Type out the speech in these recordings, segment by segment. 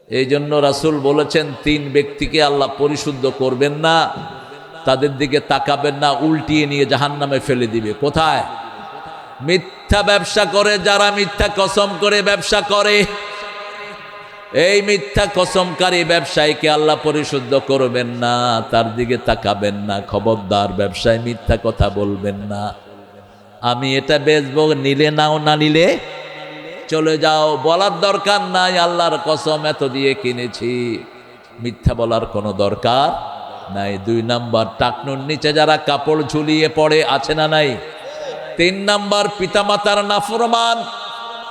এই জন্য রাসূল বলেছেন, 3 ব্যক্তিকে আল্লাহ পরিশুদ্ধ করবেন না, তাদের দিকে তাকাবেন না, উল্টিয়ে নিয়ে জাহান্নামে ফেলে দিবে। কোথায়? মিথ্যা ব্যবসা করে যারা, মিথ্যা কসম করে ব্যবসা করে, এই মিথ্যা কসমকারী ব্যবসায়ীকে আল্লাহ পরিশুদ্ধ করবেন না, তার দিকে তাকাবেন না। খবরদার, ব্যবসায় মিথ্যা কথা বলবেন না। আমি এটা বেচবো, নিলে নাও, না নিলে চলে যাও, বলার দরকার নাই আল্লাহর কসম এত দিয়ে কিনেছি। মিথ্যা বলার কোনো দরকার নাই। 2 নাম্বার, টাকনুর নিচে যারা কাপড় ঝুলিয়ে পড়ে, আছে না নাই? 3 নাম্বার, পিতামাতার নাফরমান,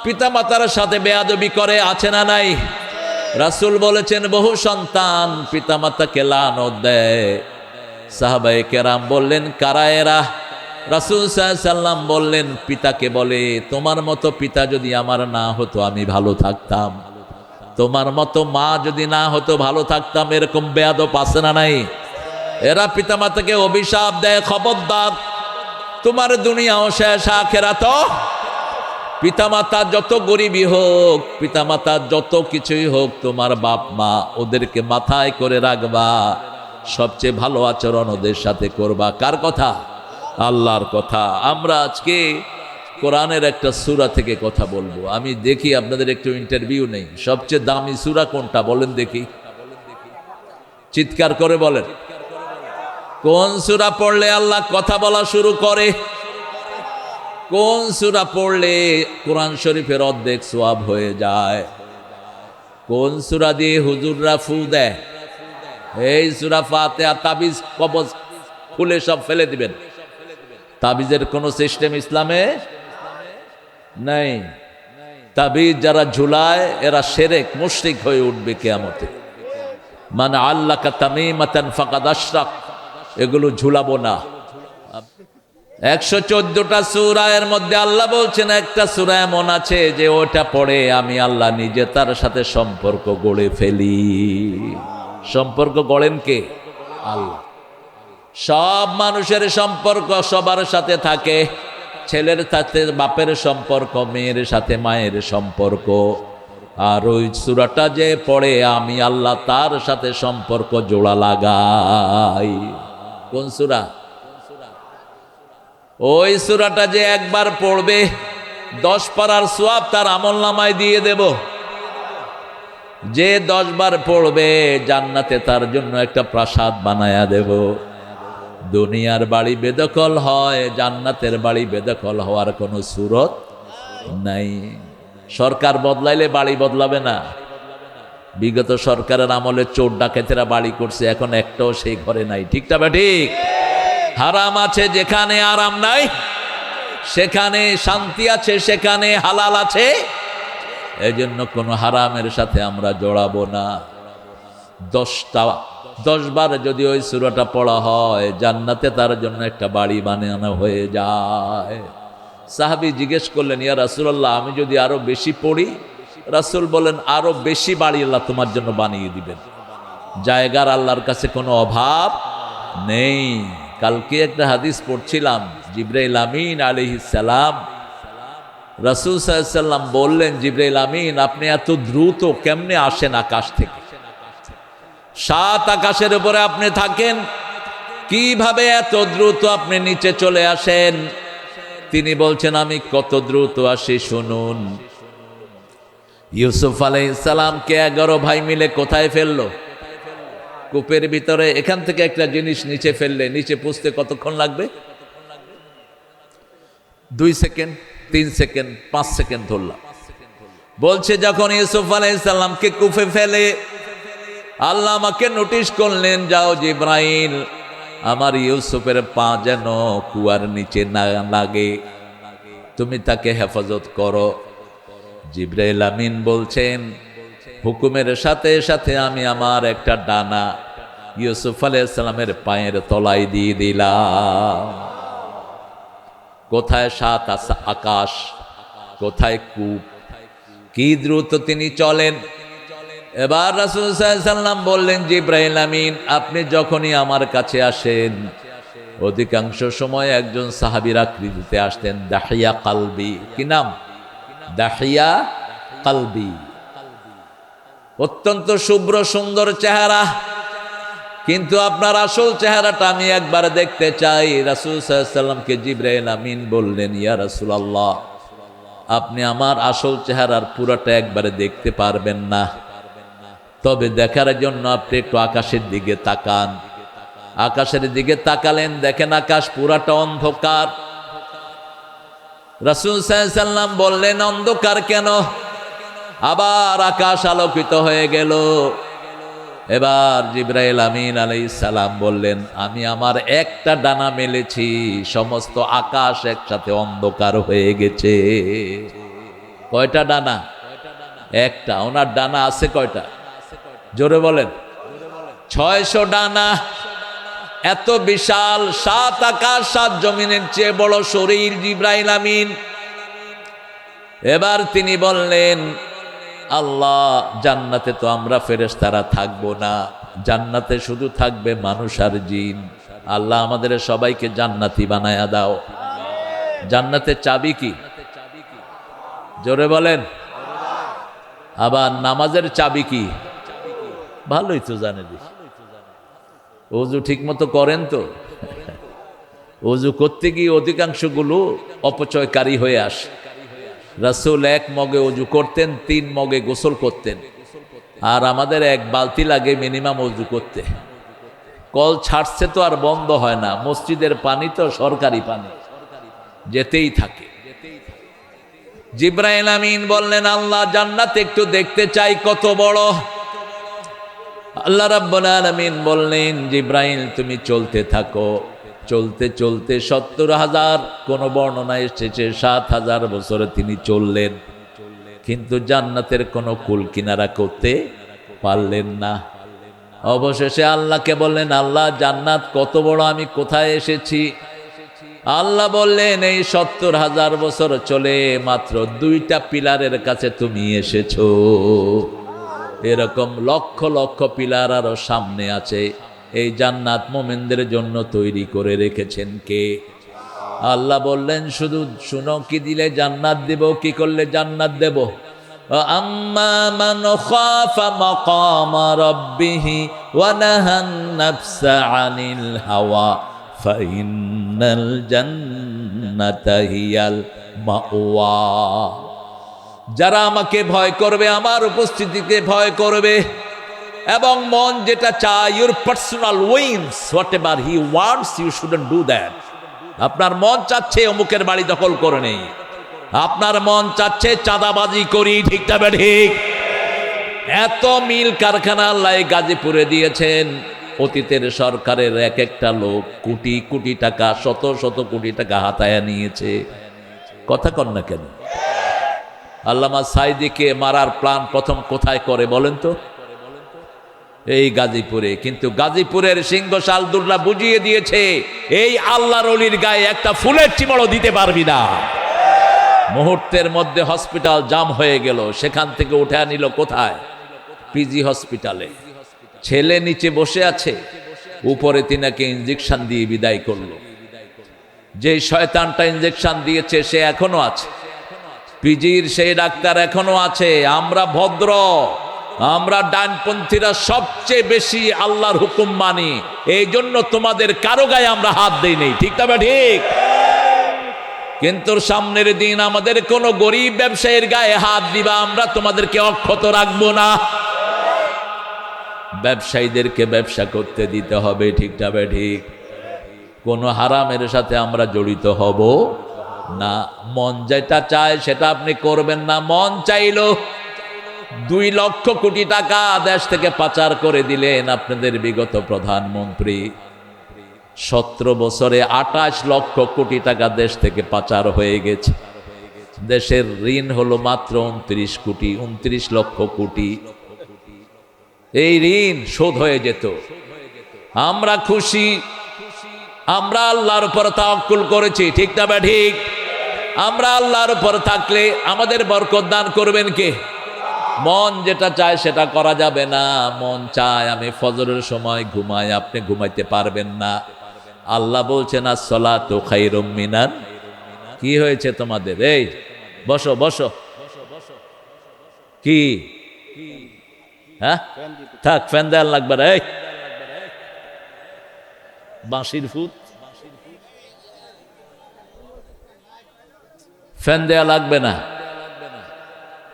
পিতামাতার সাথে বেয়াদবি করে, আছে না নাই? রাসূল বলেছেন, বহু সন্তান পিতামাতাকে লানত দেয়। সাহাবায়ে কেরাম বললেন, কারা এরা? রাসূল সাল্লাল্লাহু আলাইহি সাল্লাম বললেন, পিতাকে বলে, তোমার মতো পিতা যদি আমার না হতো আমি ভালো থাকতাম, তোমার মতো মা যদি না হতো ভালো থাকতাম। এরকম বেয়াদব আছে না নাই? এরা পিতামাতাকে অভিশাপ দেয়। খবরদার, তোমার দুনিয়াও শেষ, আখিরাতও। পিতামাতা যত গরিবই হোক, পিতামাতা যত কিছুই হোক, তোমার বাপ মা, ওদেরকে মাথায় করে রাখবা, সবচেয়ে ভালো আচরণ ওদের সাথে করবা। কার কথা? আল্লাহর কথা। আমরা আজকে কোরআনের একটা সূরা থেকে কথা বলবো। আমি দেখি আপনাদের একটু ইন্টারভিউ নেই। সবচেয়ে দামি সূরা কোনটা বলেন দেখি, চিৎকার করে বলেন। কোন সূরা পড়লে আল্লাহ কথা বলা শুরু করে? কোন সূরা পড়লে কোরআন শরীফের অর্ধেক সওয়াব হয়ে যায়? কোন সূরা দিয়ে হুজুররা ফু দেয়? এই সূরা ফাতিহা। তাবিজ কবজ খুলে সব ফেলে দিবেন। তাবিজের কোনো সিস্টেম ইসলামে নাই। তাবিজ যারা ঝুলায় এরা শিরক, মুশরিক হয়ে উঠবে কিয়ামতে। মান আল্লাকা তামিমাতান ফাকাদ আশরাক। এগুলো ঝুলাবো না। 114টা সূরা, এর মধ্যে আল্লাহ বলছেন একটা সূরা এমন আছে যে ওটা পড়ে আমি আল্লাহ নিজে তার সাথে সম্পর্ক গড়ে ফেলি। সম্পর্ক গড়েন কে? আল্লাহ। সব মানুষের সম্পর্ক সবার সাথে থাকে। ছেলের সাথে বাপের সম্পর্ক, মেয়ের সাথে মায়ের সম্পর্ক। আর ওই সূরাটা যে পড়ে আমি আল্লাহ তার সাথে সম্পর্ক জোড়া লাগাই। কোন সূরা? ওই সূরাটা যে একবার পড়বে 10 পারার সওয়াব তার আমলনামায় দিয়ে দেব। যে 10 বার পড়বে জান্নাতে তার জন্য একটা প্রাসাদ বানায়া দেব। দুনিয়ার বাড়ি বেদখল হয়, জান্নাতের বাড়ি বেদখল হওয়ার কোনো সুরত নাই। সরকার বদলাইলে বাড়ি বদলাবে না। বিগত সরকারের আমলে চোর ডাকাতেরা বাড়ি করছে, এখন একটাও সেই ঘরে নাই। ঠিকটা বা ঠিক? হারাম আছে যেখানে আরাম নাই, সেখানে শান্তি আছে, সেখানে হালাল আছে। এজন্য কোনো হারামের সাথে আমরা জড়াবো না। 10 বার যদি ওই সূরাটা পড়া হয় জান্নাতে তার জন্য একটা বাড়ি বানানো হয়ে যায়। সাহাবী জিজ্ঞেস করলেন, ইয়া রাসূলুল্লাহ, আমি যদি আরো বেশি পড়ি? রাসূল বলেন, আরো বেশি বাড়ি আল্লাহ তোমার জন্য বানিয়ে দিবেন। জায়গার আল্লাহর কাছে কোনো অভাব নেই। কালকে একটা হাদিস পড়ছিলাম, জিবরাইল আমিন আলাইহিস সালাম, রাসূল সাল্লাল্লাহু আলাইহি সাল্লাম বললেন, জিবরাইল আমিন আপনি এত দ্রুত কেমনে আসেন আকাশ থেকে? 7 আকাশের উপরে আপনি থাকেন, কিভাবে এত দ্রুত আপনি নিচে চলে আসেন? তিনি বলছেন, আমি কত দ্রুত আসি শুনুন। ইউসুফ আলাইহিস সালামকে 11 ভাই মিলে কোথায় ফেললো? কূপের ভিতরে। এখান থেকে একটা জিনিস নিচে ফেললে নিচে পৌঁছতে কতক্ষণ লাগবে? 2 সেকেন্ড, 3 সেকেন্ড, 5 সেকেন্ড ধরলাম। বলছে যখন ইউসুফ আলাইহিস সালামকে কূপে ফেলে আল্লাহ আমাকে নোটিশ করলেন, যাও জিবরাইল, আমার ইউসুফের পা যেন কুয়ার নিচে না লাগে, তুমি তাকে হেফাজত করো। জিবরাইল আমিন বলছেন, হুকুমের সাথে সাথে আমি আমার একটা ডানা ইউসুফ আলাইহিস সালামের পায়ের তলায় দিয়ে দিলাম। কোথায় 7 আকাশ, কোথায় কূপ, কি দ্রুত তিনি চলেন। এবার রাসূল সাল্লাল্লাহু আলাইহি সাল্লাম বললেন, জিবরাইল আমিন আপনি যখনই আমার কাছে আসেন, অধিকাংশ সময় একজন সাহাবীর আকৃতিতে আসতেন, দাহিয়া কালবি। কি নাম? দাহিয়া কালবি। অত্যন্ত শুভ্র সুন্দর চেহারা, কিন্তু আপনার আসল চেহারাটা আমি একবার দেখতে চাই। রাসূল সাল্লাল্লাহু আলাইহি ওয়াসাল্লামকে জিবরাইল আমিন বললেন, ইয়া রাসূলুল্লাহ, আপনি আমার আসল চেহারার পুরাটা একবারে দেখতে পারবেন না, তবে দেখার জন্য আপনি একটু আকাশের দিকে তাকান। আকাশের দিকে তাকালেন, দেখেন আকাশ পুরাটা অন্ধকার। রাসূল সাল্লাল্লাহু আলাইহি ওয়াসাল্লাম বললেন, অন্ধকার কেন? আবার আকাশ আলোকিত হয়ে গেল। এবার জিবরাইল আমিন আলাইহিস সালাম বললেন, আমি আমার একটা ডানা মেলেছি, সমস্ত আকাশ একসাথে অন্ধকার হয়ে গেছে। কয়টা ডানা? একটা। ওনার ডানা আছে কয়টা? জোরে বলেন। 600 ডানা। এত বিশাল, 7 আকাশ 7 জমিনের চেয়ে বড় শরীর জিবরাইল আমিন। এবার তিনি বললেন, আল্লাহ, জান্নাতে তো আমরা ফেরেশতারা থাকবো না, জান্নাতে শুধু থাকবে মানুষ আর জিন। আল্লাহ আমাদের সবাইকে জান্নাতি বানায়া দাও। জান্নাতের চাবি কি? জোরে বলেন। আবার নামাজের চাবি কি? ভালোই তো জানে। ওযু ঠিক মতো করেন তো? ওযু করতে গিয়ে অধিকাংশগুলো অপচয়কারী হয়ে আসে। রাসূল 1 মগে ওযু করতেন, 3 মগে গোসল করতেন, আর আমাদের 1 বালতি লাগে মিনিমাম ওযু করতে। কল ছাড়ছে তো আর বন্ধ হয় না, মসজিদের পানি তো সরকারি পানি, যেতেই থাকে। জিবরাইল আমিন বললেন, আল্লাহ, জান্নাত একটু দেখতে চাই কত বড়। আল্লাহ রাব্বুল আলামিন বললেন, জিবরাইল তুমি চলতে থাকো। চলতে চলতে 70,000, কোন বর্ণনায় এসেছে 7,000 বছরে তিনি চললেন, কিন্তু জান্নাতের কোনো কুল কিনারা করতে পারলেন না। অবশেষে আল্লাহকে বললেন, আল্লাহ, জান্নাত কত বড়, আমি কোথায় এসেছি? আল্লাহ বললেন, এই 70,000 বছর চলে মাত্র 2টা পিলারের কাছে তুমি এসেছো। এরকম লক্ষ লক্ষ পিলার আরো সামনে আছে। এই জান্নাত মোমেনদের জন্য তৈরি করে রেখেছেন কে? আল্লাহ বললেন, শুধু শুনো, কি দিলে জান্নাত দেব, কি করলে জান্নাত দেব? আম্মা মান খাফা মাকামা রাব্বিহি ওয়া নাহান নাফসা আনিল হাওয়া ফাইন্নাল জান্নাতা হিয়াল মাওয়া। যারা আমাকে ভয় করবে, আমার উপস্থিতিকে ভয় করবে, এবং মন যেটা চায়, your personal whims, whatever he wants, you shouldn't do that. আপনার মন চাচ্ছে অমুকের বাড়ি দখল করে নেই, আপনার মন চাচ্ছে চাঁদাবাজি করি, ঠিক না ঠিক? এত মিল কারখানা আল্লাহ গাজীপুরে দিয়েছেন। অতীতের সরকারের এক একটা লোক কোটি কোটি টাকা, শত শত কোটি টাকা হাতায়া নিয়েছে। কথা কন না কেন? আল্লামা সাইদিকে মারার প্ল্যান প্রথম কোথায় করে বলেন তো? এই গাজীপুরে। কিন্তু গাজীপুরের সিংহ শালদুল্লাহ বুঝিয়ে দিয়েছে, এই আল্লাহর ওলির গায়ে একটা ফুলের চিমড়ও দিতে পারবি না। মুহূর্তের মধ্যে হসপিটাল জাম হয়ে গেল। সেখান থেকে উঠে আনিল কোথায়? পিজি হসপিটালে। ছেলে নিচে বসে আছে, উপরে তিনাকে ইঞ্জেকশন দিয়ে বিদায় করলো। যে শয়তানটা ইঞ্জেকশন দিয়েছে সে এখনো আছে, পিজির সেই ডাক্তার এখনো আছে। আমরা ভদ্র, আমরা ডানপন্থীরা সবচেয়ে বেশি আল্লাহর হুকুম মানি, এই জন্য তোমাদের কারো গায়ে আমরা হাত দেই নেই, ঠিক না ঠিক? কিন্তু সামনের দিন আমাদের কোন গরিব ব্যবসায়ীর গায়ে হাত দিবা, আমরা তোমাদেরকে অক্ষত রাখবো না। ব্যবসায়ীদেরকে ব্যবসা করতে দিতে হবে, ঠিক না ঠিক? কোন হারামের সাথে আমরা জড়িত হব না। মন যেটা চায় সেটা আপনি করবেন না। মন চাইলো 2 লক্ষ কোটি টাকা দেশ থেকে পাচার করে দিলেন আপনাদের বিগত প্রধানমন্ত্রী। 17 বছরে 28 লক্ষ কোটি টাকা দেশ থেকে পাচার হয়ে গেছে। দেশের ঋণ হলো মাত্র 29 লক্ষ কোটি। এই ঋণ শোধ হয়ে যেত। আমরা খুশি, আমরা আল্লাহর উপর তাওয়াক্কুল করেছি, ঠিক না ঠিক? আমরা আল্লাহর উপর থাকলে আমাদের বরকত দান করবেন কে? মন যেটা চায় সেটা করা যাবে না। মন চায় আমি ফজরের সময় ঘুমাই, আপনি ঘুমাইতে পারবেন না। আল্লাহ বলছেন, আসসালাতু খায়রুম মিনান। কি হয়েছে তোমাদের? এই বসো বসো। কি হ্যাঁ থাক, ফ্যান দেওয়ার লাগবে না। এই বাঁশির ফুট, ফ্যান দেয়া লাগবে না,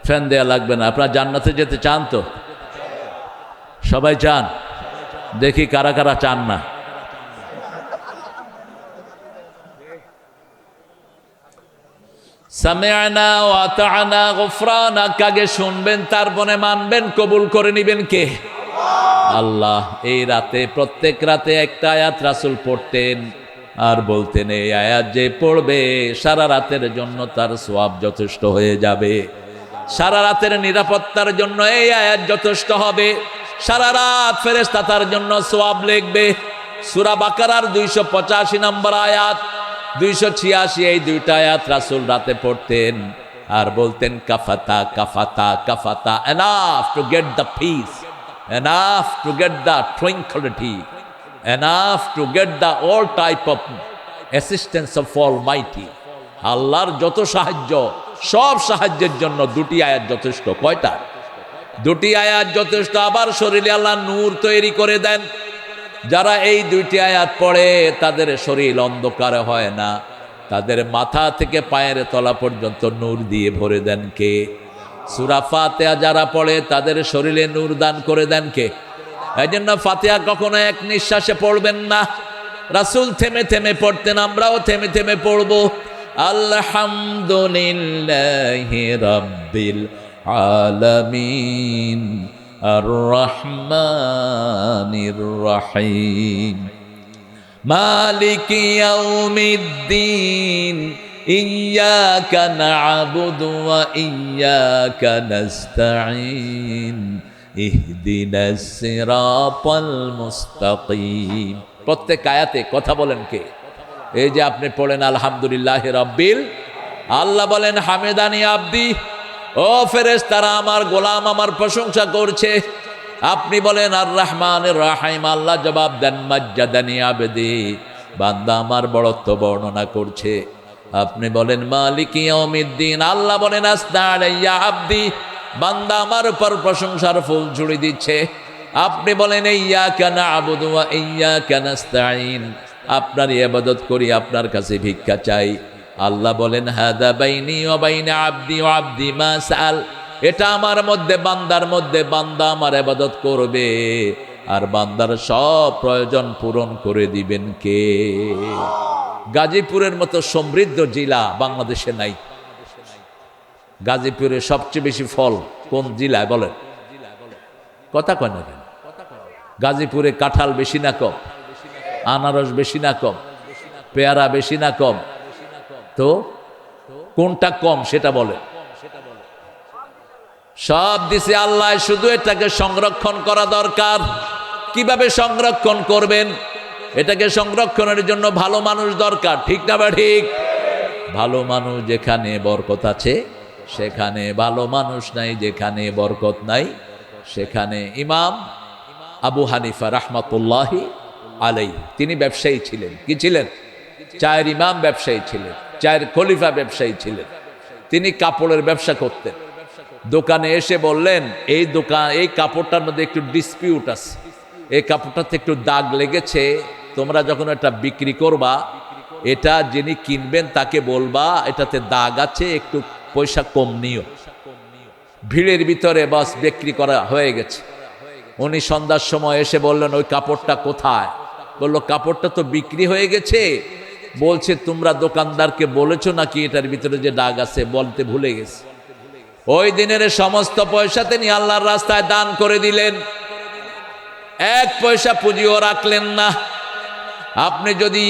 ফ্যান দেয়া লাগবে না। আপনারা জান্নাতে যেতে চান তো? সবাই চান? দেখি কারা কারা চান না। সামি'না ওয়া আতা'না গুফরানাক, আগে শুনবেন তারপরে মানবেন, কবুল করে নিবেন কে? আল্লাহ। এই রাতে, প্রত্যেক রাতে একটা আয়াত রাসূল পড়তেন আর বলতেন, এই আয়াত যে পড়বে সারা রাতের জন্য তার সওয়াব যথেষ্ট হয়ে যাবে। সারা রাতের নিরাপত্তার জন্য এই আয়াত যথেষ্ট হবে। সারা রাত ফেরেশতা তার জন্য সওয়াব লিখবে। সূরা বাকারার 285 নম্বর আয়াত, 286, এই দুইটা আয়াত রাসূল রাতে পড়তেন আর বলতেন, কাফাতা কাফাতা কাফাতা, enough to get the peace, enough to get the tranquillity, enough to get the all type of assistance of almighty. আল্লাহর যত সাহায্য, সব সাহায্যের জন্য দুটি আয়াত যথেষ্ট। কয়টা? দুটি আয়াত যথেষ্ট। আবার শরীরে আল্লাহ নূর তৈরি করে দেন। যারা এই দুইটি আয়াত পড়ে তাদের শরীর অন্ধকার হয় না, তাদের মাথা থেকে পায়ের তলা পর্যন্ত নূর দিয়ে ভরে দেন কে? সূরা ফাতিহা যারা পড়ে তাদের শরীরে নূর দান করে দেন কে? এই জন্য ফাতিহা কখনো এক নিঃশ্বাসে পড়বেন না। রাসূল থেমে থেমে পড়তেন, আমরাও থেমে থেমে পড়ব। আলহামদুলিল্লাহি রাব্বিল আলামিন আর-রহমানির রহিম মালিকি ইয়াউমিদ্দিন ইয়্যাকা না'বুদু ওয়া ইয়্যাকা নাস্তাঈন ইহদিনাস সিরাতাল মুস্তাকিম। প্রত্যেক আয়াতে কথা বলেন কে? এই যে আপনি পড়েন আলহামদুলিল্লাহি রাব্বিল, আল্লাহ বলেন হামেদানি আব্দি, ও ফেরেশতারা আমার গোলাম আমার প্রশংসা করছে। আপনি বলেন আর রহমানির রহিম, আল্লাহ জবাব দেন মাজ্জাদানি আবদি, বান্দা আমার বড়ত্ব বর্ণনা করছে। আপনি বলেন মালিকি ইয়াউমিদ্দিন, আল্লাহ বলেন আসনা আলাইয়া আবদি, বান্দা আমার উপর প্রশংসার ফুল ঝুড়ি দিচ্ছে। আপনি বলেন ইয়্যাকা না'বুদু ওয়া ইয়্যাকা নাস্তাঈন, আপনার ইবাদত করি, আপনার কাছে ভিক্ষা চাই। আল্লাহ বলেন হাদা বাইনি ওয়া বাইনা আবদি ওয়া আবদি মা সাআল, এটা আমার মধ্যে বান্দার মধ্যে, বান্দা আমার ইবাদত করবে আর বান্দার সব প্রয়োজন পূরণ করে দিবেন কে? গাজীপুরের মতো সমৃদ্ধ জেলা বাংলাদেশে নাই। গাজীপুরে সবচেয়ে বেশি ফল কোন জেলায় বলেন? কথা কয় না কেন? গাজীপুরে কাঁঠাল বেশি না কম? আনারস বেশি না কম? পেয়ারা বেশি না কম? তো কোনটা কম সেটা বলে? সব দিছে আল্লাহ, শুধু এটাকে সংরক্ষণ করা দরকার। কিভাবে সংরক্ষণ করবেন? এটাকে সংরক্ষণের জন্য ভালো মানুষ দরকার, ঠিক না বা ঠিক? ভালো মানুষ যেখানে বরকত আছে সেখানে, ভালো মানুষ নাই যেখানে বরকত নাই সেখানে। ইমাম আবু হানিফা রাহমাতুল্লাহি আলাইহি, তিনি ব্যবসায়ী ছিলেন। কি ছিলেন? চায়ের ইমাম ব্যবসায়ী ছিলেন, চায়ের খলিফা ব্যবসায়ী ছিলেন। তিনি কাপড়ের ব্যবসা করতেন। দোকানে এসে বললেন, এই দোকান, এই কাপড়টার মধ্যে একটু ডিসপিউট আছে, এই কাপড়টাতে একটু দাগ লেগেছে, তোমরা যখন এটা বিক্রি করবা, এটা যিনি কিনবেন তাকে বলবা এটাতে দাগ আছে, একটু পয়সা কম নিও। ভিড়ের ভিতরে বাস বিক্রি করা হয়ে গেছে। উনি সন্ধ্যার সময় এসে বললেন, ওই কাপড়টা কোথায়? বলল, কাপড়টা তো বিক্রি হয়ে গেছে। বলছে, তোমরা দোকানদারকে বলেছো নাকি এটার ভিতরে যে দাগ আছে? বলতে ভুলে গেছে। ওই দিনের সমস্ত পয়সা তিনি আল্লাহর রাস্তায় দান করে দিলেন, এক পয়সা পুঁজিও রাখলেন না। আপনি যদি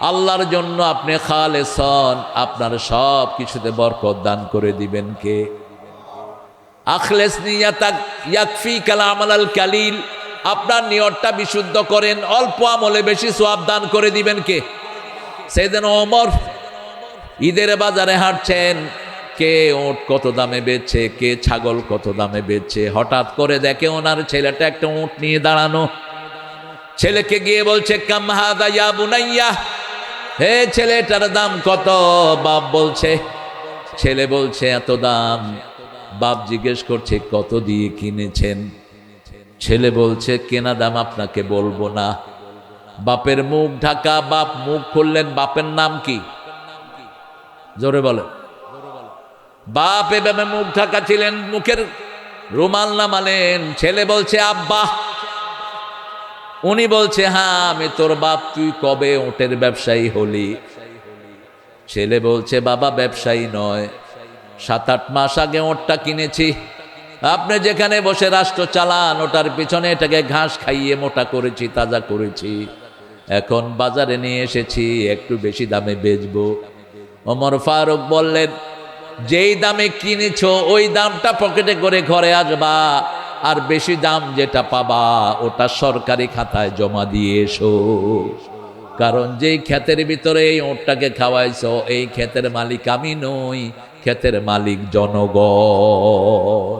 আল্লাহর জন্য আপনি খালেস হন, আপনার সব কিছুতে বরকত দান করে দিবেন কে? আখলেস নিয়াতাক ইয়াকফিকাল আমালাল কালিল, আপনার নিয়তটা বিশুদ্ধ করেন, অল্প আমলে বেশি সওয়াব দান করে দিবেন কে? সাইয়েদনা ওমর ঈদের বাজারে হাঁটছেন, কে ওট কত দামে বেচছে, কে ছাগল কত দামে বেচছে। হঠাৎ করে দেখে ওনার ছেলেটা একটা উট নিয়ে দাঁড়ানো। ছেলেকে গিয়ে বলছে, কাম হাদা ইয়া বুনাইয়া, হে ছেলেটার দাম কত? বাপ বলছে, ছেলে বলছে এত দাম। বাপ জিজ্ঞেস করছে কত দিয়ে কিনেছেন? ছেলে বলছে কেনা দাম আপনাকে বলবো না। বাপের মুখ ঢাকা, বাপ মুখ খুললেন। বাপের নাম কি? জোরে বলেন। বাপ এভাবে মুখ ঢাকা ছিলেন, মুখের রুমাল নামালেন। ছেলে বলছে আব্বা। উনি বলছে হ্যাঁ আমি তোর বাপ, তুই কবে ওটের ব্যবসায়ী হলি? ছেলে বলছে বাবা ব্যবসায়ী নয়, 7-8 মাস আগে ওটটা কিনেছি। আপনি যেখানে বসে রাষ্ট্র চালান ওটার পিছনে এটাকে ঘাস খাইয়ে মোটা করেছি, তাজা করেছি। এখন বাজারে নিয়ে এসেছি, একটু বেশি দামে বেচবো। ওমর ফারুক বললেন যেই দামে কিনেছো ওই দামটা পকেটে করে ঘরে আসবা, আর বেশি দাম যেটা পাবা ওটা সরকারি খাতায় জমা দিয়ে এসো। কারণ যেই ক্ষেতের ভিতরে এই ওটটাকে খাওয়াইছো এই ক্ষেতের মালিক আমি নই, ক্ষেতের মালিক জনগণ।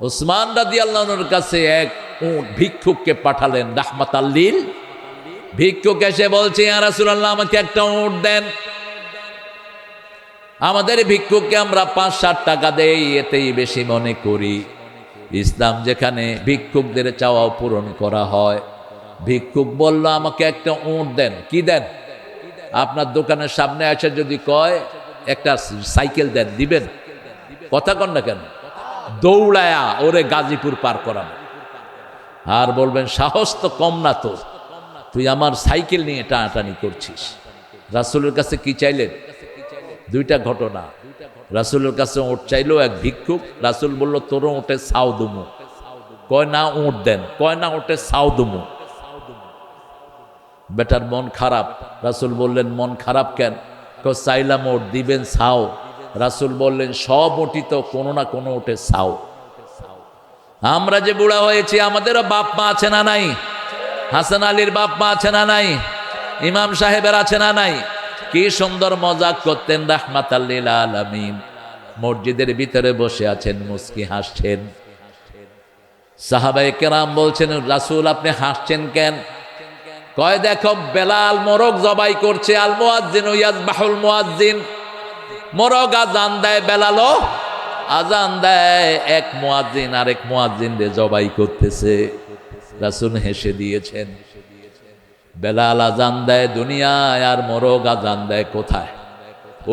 উসমান রাদিয়াল্লাহু আনহুর কাছে এক উট ভিক্ষুককে পাঠালেন রাহমাতাল লিল। ভিক্ষুক এসে বলছে ইয়া রাসূলুল্লাহ আমাকে একটা উট দেন। আমাদের ভিক্ষুককে আমরা 5-7 টাকা দেই, এতেই বেশি মনে করি। ইসলাম যেখানে ভিক্ষুকদের চাওয়া পূরণ করা হয়। ভিক্ষুক বলল আমাকে একটা উট দেন। কি দেন? আপনার দোকানের সামনে এসে যদি কয় একটা সাইকেল দেন, দিবেন? কথা কন না কেন? দৌড়ায়া ওরে গাজীপুর পার করানো। আর বলবেন সাহস তো কম না তো, তুই আমার সাইকেল নিয়ে টানাটানি করছিস। রাসূলের কাছে কি চাইলেন? 2টা ঘটনা। রাসূলের কাছে উট চাইলো এক ভিক্ষুক। রাসূল বলল তোর উটে ছাও দুমু। কয় না উট দেন। কয় না উটে ছাও দুমু। বেটার মন খারাপ। রাসূল বললেন মন খারাপ কেন? কয় চাইলাম উট, দিবেন ছাও। রাসূল বললেন সব উটই তো কোনো না কোনো উটে ছাও। আমরা যে বুড়া হয়েছি আমাদেরও বাপ মা আছে না নাই? হাসান আলীর বাপ মা আছে না নাই? ইমাম সাহেবের আছে না নাই? কি সুন্দর মজাক করতেন রাহমাতাল লিল আলামিন। মসজিদের ভিতরে বসে আছেন, মুস্কি হাসছেন। সাহাবায়ে কেরাম বলছেন রাসূল আপনি হাসছেন কেন? কয় দেখো বেলাল মোরগ জবাই করছে। আল মুয়াজ্জিন ইয়াজবাহুল মুয়াজ্জিন। মোরগ আজান দেয়, বেলালও আজান দেয়। এক মুয়াজ্জিন আরেক মুয়াজ্জিন রে জবাই করতেছে। রাসূল হেসে দিয়েছেন। বেলাল আজান দেয় দুনিয়ায়, আর মোরগ আজান দেয় কোথায়?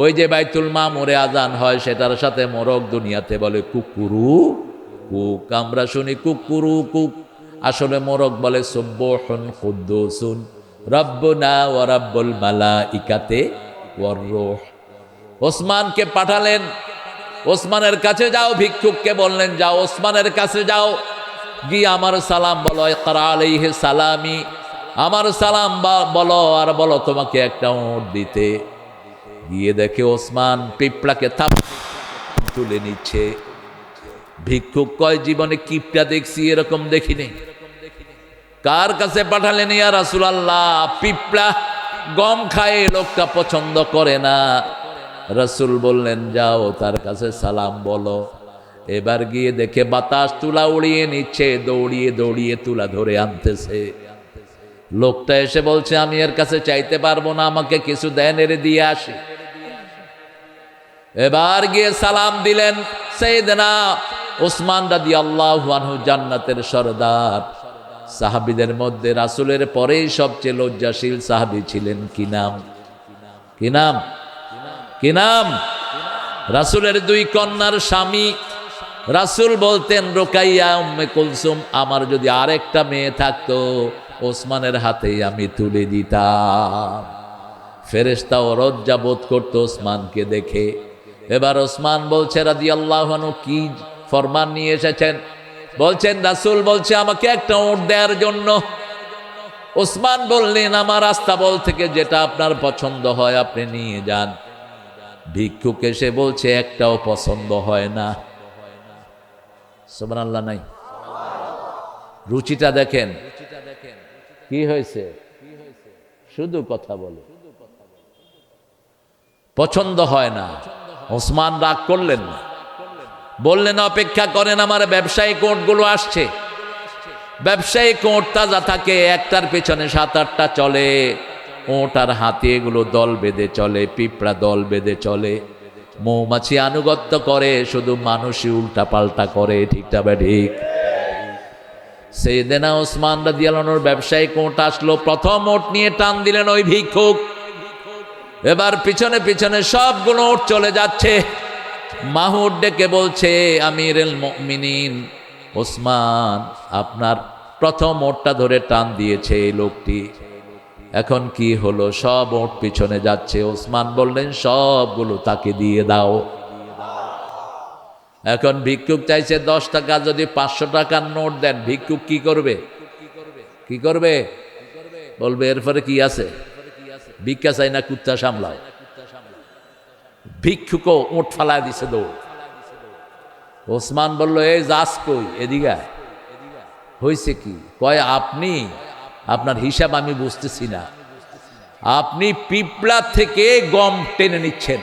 ওই যে বাইতুল মামুরে আজান হয় সেটার সাথে মোরগ দুনিয়াতে বলে কুকুরু কুক। আমরা শুনি কুকুরু কুক, আসলে মোরগ বলে সুবহুন কুদ্দুসুন রব্বুনা ওয়া রাব্বুল মালাইকাতি ওয়ার রূহ। ওসমানকে পাঠালেন, ওসমানের কাছে যাও। ভিক্ষুককে বললেন যাও ওসমানের কাছে যাও, গিয়ে আমার সালাম বলো, ইকরা আলাইহি সালামি, আমার সালাম বলো, আর বলো তোমাকে একটা উট দিতে। গিয়ে দেখে ওসমান পিঁপড়াকে থাপ তুলে নিচ্ছে। ভিক্ষুক কয় জীবনে কিপটা দেখছি, এরকম দেখিনি। কার কাছে পাঠালেন ইয়া রাসূলুল্লাহ? পিঁপড়া গম খায়, লোকটা পছন্দ করে না। রাসূল বললেন যাও তার কাছে সালাম বলো। এবার গিয়ে দেখে বাতাস তুলা উড়িয়ে নিচ্ছে, দৌড়িয়ে দৌড়িয়ে তুলা ধরে আনতেছে। লোকটা এসে বলছে আমি এর কাছে চাইতে পারবো না, আমাকে কিছু দেন, এর দিয়ে আসি। এবার গিয়ে সালাম দিলেন সাইয়েদনা ওসমান রাদিয়াল্লাহু আনহু, জান্নাতের সরদার। সাহাবীদের মধ্যে রাসূলের পরেই সবচেয়ে লজ্জাশীল সাহাবী ছিলেন। কি নাম? কি নাম? কি নাম? রাসূলের 2 কন্যার স্বামী। রাসূল বলতেন রুকাইয়া উম্মে কুলসুম, আমার যদি আরেকটা মেয়ে থাকতো ওসমানের হাতেই আমি তুলে দিতাম। ফেরেশতাও লজ্জা বোধ করত ওসমানকে দেখে। এবার ওসমান বলছে রাদিয়াল্লাহু আনহু কি ফরমান নিয়ে এসেছেন? বলছেন রাসূল বলছে আমাকে একটা উট দেওয়ার জন্য। ওসমান বললেন আমার আস্তাবল থেকে যেটা আপনার পছন্দ হয় আপনি নিয়ে যান। ভিক্ষুক এসে বলছে একটাও পছন্দ হয় না। সুবহানাল্লাহ নাই? রুচিটা দেখেন কি হয়েছে, শুধু কথা বলে, পছন্দ হয় না। ওসমান রাগ করলেন না, বললেন অপেক্ষা করেন, আমার ব্যবসায়ী কোটগুলো আসছে। ব্যবসায়ী কোট তাজা থাকে, একটার পেছনে 7-8টা চলে। ওট আর হাতি এগুলো দল বেঁধে চলে, পিঁপড়া দল বেঁধে চলে। মৌমাছি আনুগত্য করে, শুধু মানুষই উল্টা পাল্টা করে। ঠিকটা বা ঠিক? সাইয়েদেনা ওসমান রাদিয়াল্লাহু আনহুর ব্যবসায়িক ওট আসলো, প্রথম ওট নিয়ে টান দিলেন ওই ভিক্ষুক। এবার পিছনে পিছনে সবগুলো ওট চলে যাচ্ছে। মাহুদ ডেকে বলছে, আমিরুল মুমিনিন ওসমান, আপনার প্রথম ওটটা ধরে টান দিয়েছে এই লোকটি, এখন কি হলো? সব ওট পিছনে যাচ্ছে। ওসমান বললেন, সবগুলো তাকে দিয়ে দাও। এখন ভিক্ষুক চাইছে 10 টাকা, যদি 500 টাকার নোট দেন, ভিক্ষুক কি করবে? কি করবে? বলবে এরপরে কি আছে, ভিক্ষা চাই না, কুত্তা সামলাও। ভিক্ষুকও ওট ফালায় দিছে দৌড়। ওসমান বলল, এই যাস কই, এদিকে হয়েছে কি? কয়, আপনি, আপনার হিসাব আমি বুঝতেছি না। আপনি পিপলা থেকে গম টেনে নিচ্ছেন,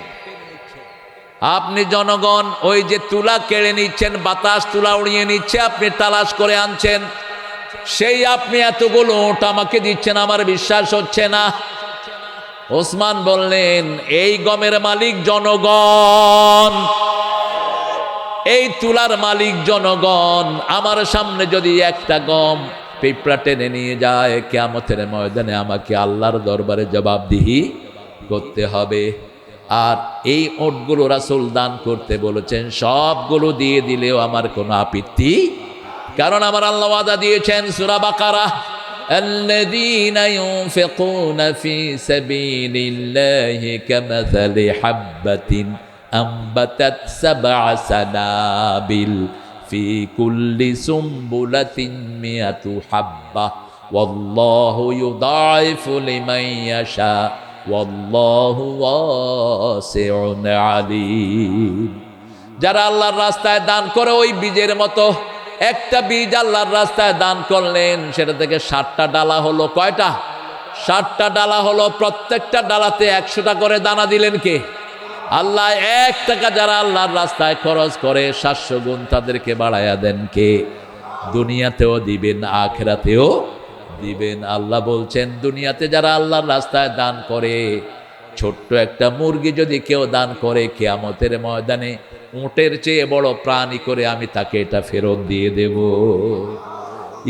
আপনি জনগণ ওই যে তুলা কেড়ে নিচ্ছেন, বাতাস তুলা উড়িয়ে নিচ্ছে, আপনি তালাশ করে আনছেন, সেই আপনি এতগুলো ওট আমাকে দিচ্ছেন, আমার বিশ্বাস হচ্ছে না। ওসমান বললেন, এই গমের মালিক জনগণ, এই তুলার মালিক জনগণ। আমার সামনে যদি একটা গম পিঁপড়া টেনে নিয়ে যায়, কিয়ামতের ময়দানে আমাকে আল্লাহর দরবারে জবাবদিহি করতে হবে। আর এই ওটগুলো রাসূল দান করতে বলেছেন, সবগুলো দিয়ে দিলেও আমার কোনো আপত্তি, কারণ আমার আল্লাহ ওয়াদা দিয়েছেন সূরা বাকারা, الذين ينفقون في سبيل الله كمثل حبة أنبتت 7 سنابل في كل سنبلة 100 حبة والله يضاعف لمن يشاء والله واسع عليم। যারা আল্লাহর রাস্তায় দান করে, ওই বীজের মতো একটা বীজ আল্লাহর রাস্তায় দান করলেন, সেটা থেকে 60টা ডালা হলো। কয়টা? 60টা ডালা হলো। প্রত্যেকটা ডালাতে 100টা করে দানা দিলেন কে? আল্লাহ। 1 টাকা যারা আল্লাহর রাস্তায় খরচ করে, 700 গুণ তাদেরকে বাড়ায়া দেন কে? দুনিয়াতেও দিবেন, আখিরাতেও দিবেন। আল্লাহ বলছেন, দুনিয়াতে যারা আল্লাহর রাস্তায় দান করে, ছোট্ট একটা মুরগি যদি কেউ দান করে, কিয়ামতের ময়দানে উটের চেয়ে বড় প্রাণী করে আমি তাকে এটা ফেরত দিয়ে দেব।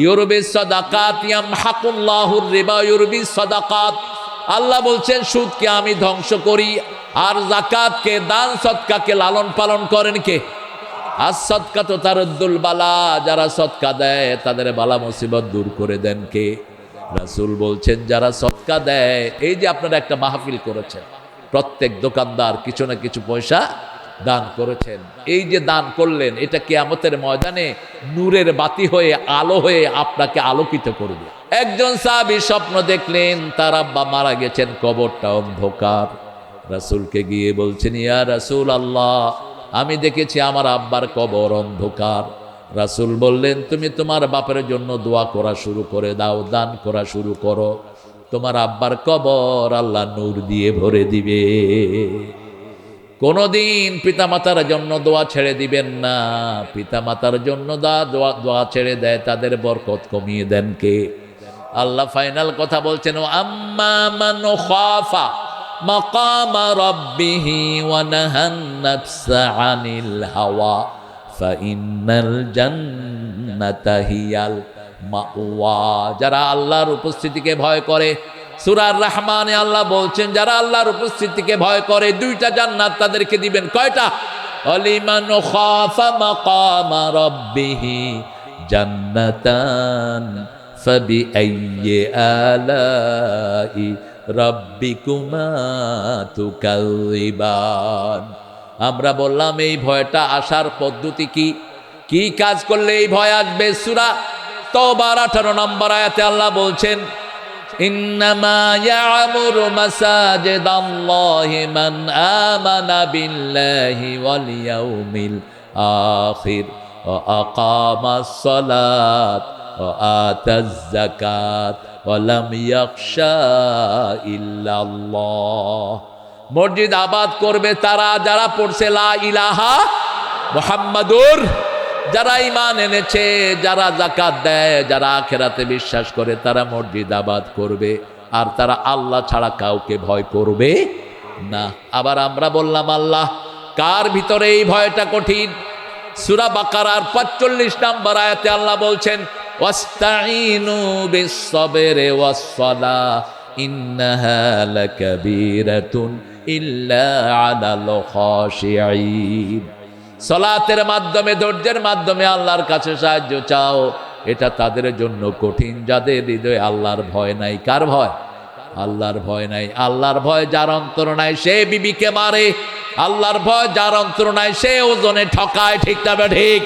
ইউরবিস সাদাকাত ইয়ামহাকুল্লাহুর রিবা ইউরবিস সাদাকাত। আল্লাহ বলছেন, সুদকে আমি ধ্বংস করি, আর যাকাতকে, দান সদকাকে লালন পালন করেন কে? আর সদকাত তারুদ্দুল বালা, যারা সদকা দেয় তাদের বালা মুসিবত দূর করে দেন কে? রাসূল বলছেন, যারা সদকা দেয়। এই যে আপনারা একটা মাহফিল করেছেন, প্রত্যেক দোকানদার কিছু না কিছু পয়সা দান করেছেন, এই যে দান করলেন, এটা কিয়ামতের ময়দানে নূরের বাতি হয়ে, আলো হয়ে আপনাকে আলোকিত করবে। একজন সাহাবী স্বপ্ন দেখলেন, তার আব্বা মারা গেছেন, কবরটা অন্ধকার। রাসূলকে গিয়ে বলছেন, ইয়া রাসূল আল্লাহ, আমি দেখেছি আমার আব্বার কবর অন্ধকার। রাসূল বললেন, তুমি তোমার বাপের জন্য দোয়া করা শুরু করে দাও, দান করা শুরু করো, তোমার আব্বার কবর আল্লাহ নূর দিয়ে ভরে দিবে। কোনদিন পিতামাতার জন্য দোয়া ছেড়ে দিবেন না। পিতামাতার জন্য দোয়া ছেড়ে দেয়, তাদের বরকত কমিয়ে দেন কে? আল্লাহ ফাইনাল কথা বলছেন, আম্মা মান খাফা মাকামা রাব্বিহি ওয়া নাহান নাফসা আনিল হাওয়া ফাইন্নাল জান্নাতা হিয়াল মাওয়া। যারা আল্লাহর উপস্থিতিকে ভয় করে, সূরা রহমানে আল্লাহ বলছেন, যারা আল্লাহর উপস্থিতিকে ভয় করে, 2টা জান্নাত তাদেরকে দিবেন। কয়টা? অলিমান খাফা মাকামা রাব্বিহি জান্নাতান ফাবিআইয়ি আলাই রাব্বিকুমা তুকাযিবান। আমরা বললাম এই ভয়টা আসার পদ্ধতি কি, কি কাজ করলে এই ভয় আসবে? সূরা তাওবার 18 নম্বর আয়াতে আল্লাহ বলছেন, ইন্নামা ইয়ামুরু মাসাজিদাল্লাহি মান আমানা বিল্লাহি ওয়াল ইয়াউমিল আখির ওয়া আকামাস সালাত ওয়া আতাজ যাকাত ওয়া লাম ইয়াখশা ইল্লাল্লাহ। মসজিদ আবাদ করবে তারা যারা পড়ছে লা ইলাহা মুহাম্মাদুর, যারা ঈমান এনেছে, যারা যাকাত দেয়, যারা আখিরাতে বিশ্বাস করে, তারা মসজিদ আবাদ করবে, আর তারা আল্লাহ ছাড়া কাউকে ভয় করবে না। আবার আমরা বললাম, আল্লাহ কার ভিতরে এই ভয়টা কঠিন? সূরা বাকারার ৪৫ নম্বর আয়াতে আল্লাহ বলছেন, ওয়াস্তাঈনু বিস-সাবরি ওয়াস-সালাহ ইন্নাহা লাকাবীরাতুন ইল্লা আলাল খাশিঈন। সালাতের মাধ্যমে, ধৈর্যের মাধ্যমে আল্লাহর কাছে সাহায্য চাও। এটা তাদের জন্য কঠিন যাদের হৃদয়ে আল্লাহর ভয় নাই। কার ভয়? আল্লাহর ভয় নাই। আল্লাহর ভয় যার অন্তর নাই সে বিবিকে মারে। আল্লাহর ভয় যার অন্তর নাই সে ওজনে ঠকায়। ঠিক না ঠিক?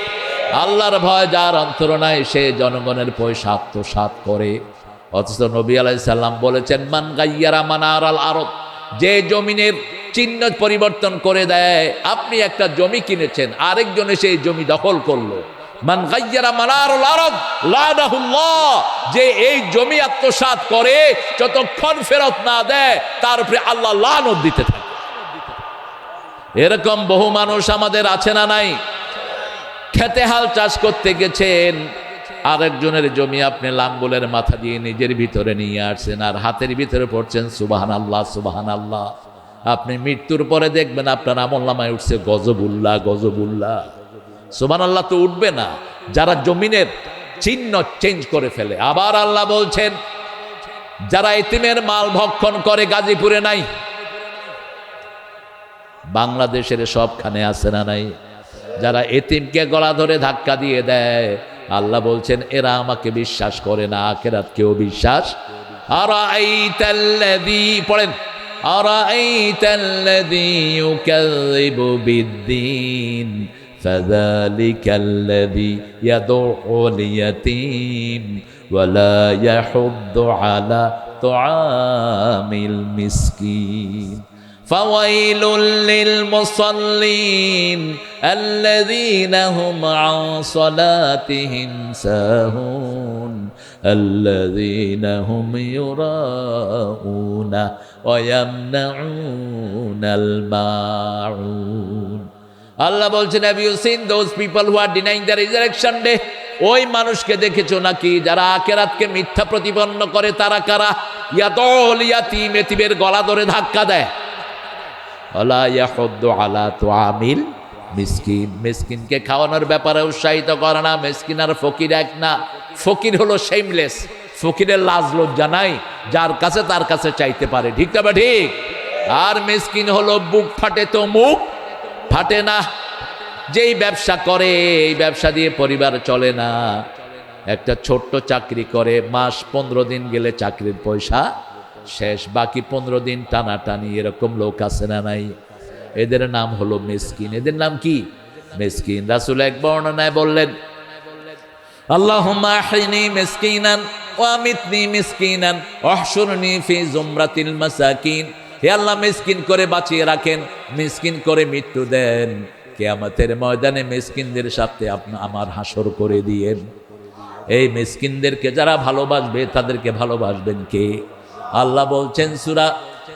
আল্লাহর ভয় যার অন্তর নাই সে জনগণের পয়সা আত্মসাৎ করে। অথচ নবী আলাইহিস সালাম বলেছেন, মান গায়্যারা মানারাল আরদ, যে জমিনের চিহ্ন পরিবর্তন করে দেয়। আপনি একটা জমি কিনেছেন, আরেকজনে সেই জমি দখল করলো। মান গায়্যারা মানারাল আরদ লানাহুল্লাহ, যে এই জমি আত্মসাৎ করে যতক্ষণ ফেরত না দেয় তার উপরে আল্লাহ লানত দিতে থাকে। এরকম বহু মানুষ আমাদের আছে না নাই? খেতে হাল চাষ করতে গেছেন, আরেকজনের জমি আপনি লাঙ্গলের মাথা দিয়ে নিজের ভিতরে নিয়ে আসছেন আর হাতের ভিতরে পড়ছেন সুবহানাল্লাহ সুবহানাল্লাহ। আপনি মৃত্যুর পরে দেখবেন আপনার আমলনামায় উঠছে গজবুল্লাহ গজবুল্লাহ। সুবহানাল্লাহ তো উঠবে না যারা জমিনের চিহ্ন চেঞ্জ করে ফেলে। আবার আল্লাহ বলছেন, যারা এতিমের মাল ভক্ষণ করে, গাজীপুরে নাই, বাংলাদেশের সবখানে আছে না নাই? যারা এতিমকে গলা ধরে ধাক্কা দিয়ে দেয়, আল্লাহ বলছেন এরা আমাকে বিশ্বাস করে না, আখিরাতকেও বিশ্বাস। আরাআইতাল্লাযী, পড়েন, আরাআইতাল্লাযী ইউকাযযিবু বিদ্দীন ফাযালিকাল্লাযী ইয়াদউল ইয়াতীম ওয়া লা ইয়াহুদ্দু আলা তুআমিল মিসকিন। فويل للمصلين الذين هم عن صلاتهم ساهون الذين هم يراءون ويمنعون الماعون. আল্লাহ বলছেন, have you seen those people who are denying the resurrection day? ওই মানুষকে দেখেছো নাকি যারা আখিরাতকে মিথ্যা প্রতিপন্ন করে? তারা কারা? ইয়াদউল ইয়াতীম, এতিমের গলা ধরে ধাক্কা দেয়। ওয়ালা ইয়াহুদ্দু আলা তুআমিল মিসকিন, মিসকিনকে খাওয়ানোর ব্যাপারে উৎসাহিত করে না। মিসকিন আর ফকির এক না। ফকির হলো শেমলেস, ফকিরের লাজ লজ্জা নাই, যার কাছে তার কাছে চাইতে পারে। ঠিক তবে ঠিক। আর মিসকিন হলো বুক ফাটে তো মুখ ফাটে না। যেই ব্যবসা করে এই ব্যবসা দিয়ে পরিবার চলে না। একটা ছোট্ট চাকরি করে, মাস 15 দিন গেলে চাকরির পয়সা শেষ, বাকি 15 দিন টানাটানি। এরকম লোক আছে না নাই? এদের নাম হলো মিসকিন। এদের নাম কি? মিসকিন। রাসূল এক বর্ণনায় বললেন, আল্লাহুম্মা আহইনি মিসকিনান ওয়া আমিতনি মিসকিনান ওয়াহশুরনি ফি জুমরাতিল মাসাকিন। হে আল্লাহ, মিসকিন করে বাঁচিয়ে রাখেন, মিসকিন করে মৃত্যু দেন। কিয়ামতের ময়দানে মিসকিনদের সাথে আপনি আমার হাসর করে দিয়েন। এই মিসকিনদেরকে যারা ভালোবাসবে তাদেরকে ভালোবাসবেন কে? আল্লাহ বলছেন সূরা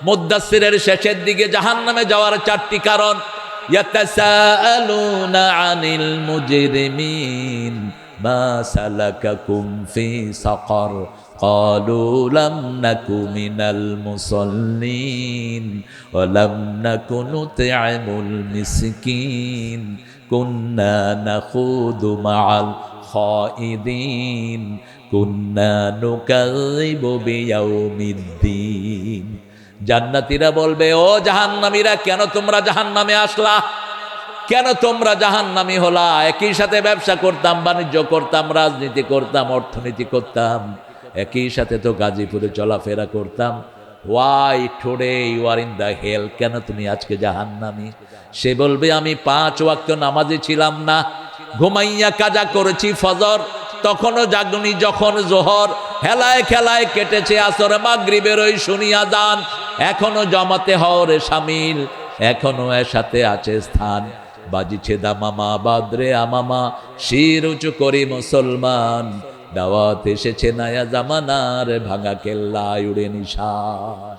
মুদ্দাসসিরের শেষের দিকে জাহান্নামে যাওয়ার 4টি কারণ। ইয়াতাসাআলুনা আনিল মুজরিমিন মা সালাকাকুম ফি সাকার ক্বালু লাম নাকু মিনাল মুসাল্লিন ওয়া লাম নাকু নুত'ইমুল মিসকিন কুন্না নাখুদু মা'আল খাইদিন কুন্না নুকাযযিবু বিয়াউমিদ্দিন। জান্নাতীরা বলবে, ও জাহান্নামীরা, কেন তোমরা জাহান্নামে আসলা? কেন তোমরা জাহান্নামী হলা? একই সাথে ব্যবসা করতাম, বাণিজ্য করতাম, রাজনীতি করতাম, অর্থনীতি করতাম, একই সাথে তো গাজীপুরে চলাফেরা করতাম। Why today you are in the hell? কেন তুমি আজকে জাহান্নামী? সে বলবে, আমি 5 ওয়াক্ত নামাজি ছিলাম না, ঘুমাইয়া কাজা করেছি ফজর, তখনও জাগনি যখন জোহর, হেলায় খেলায় কেটেছে আসর, মাগরিবের ওই শুনিয়া যান, এখনো জমাতে হওরে শামিল, এখনো এর সাথে আছে স্থান, বাজিছে দামামা বাদরে আমামা, শির উঁচু করি মুসলমান, দাওয়াত এসেছে নয়া জামানার, ভাঙা কেল্লায় উড়ে নিশান।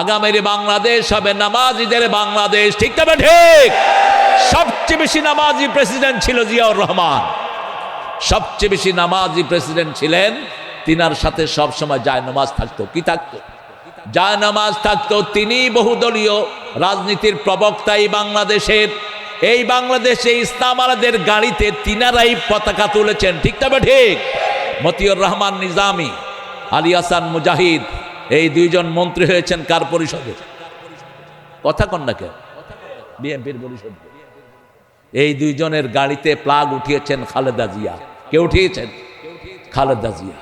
আগামীর বাংলাদেশ হবে নামাজিদের বাংলাদেশ। ঠিক তবে ঠিক। সবচেয়ে বেশি নামাজি প্রেসিডেন্ট ছিল জিয়াউর রহমান, সবচেয়ে বেশি নামাজি প্রেসিডেন্ট ছিলেন। তিনার সাথে সবসময় জায়নামাজ থাকতো। কি থাকতো? জায়নামাজ থাকতো। তিনি বহুদলীয় রাজনীতির প্রবক্তাই বাংলাদেশের, এই বাংলাদেশে ইসলাম আলাদের গাড়িতে তিনারাই পতাকা তুলেছেন, ঠিক তবে ঠিক। মতিউর রহমান নিজামী, আলী হাসান মুজাহিদ, এই দুইজন মন্ত্রী হয়েছেন কার পরিষদে? কথা কন না কেন? বিএনপির পরিষদ। এই দুইজনের গাড়িতে প্লাগ উঠিয়েছেন খালেদা জিয়া। কে উঠিয়েছেন? খালেদা জিয়া।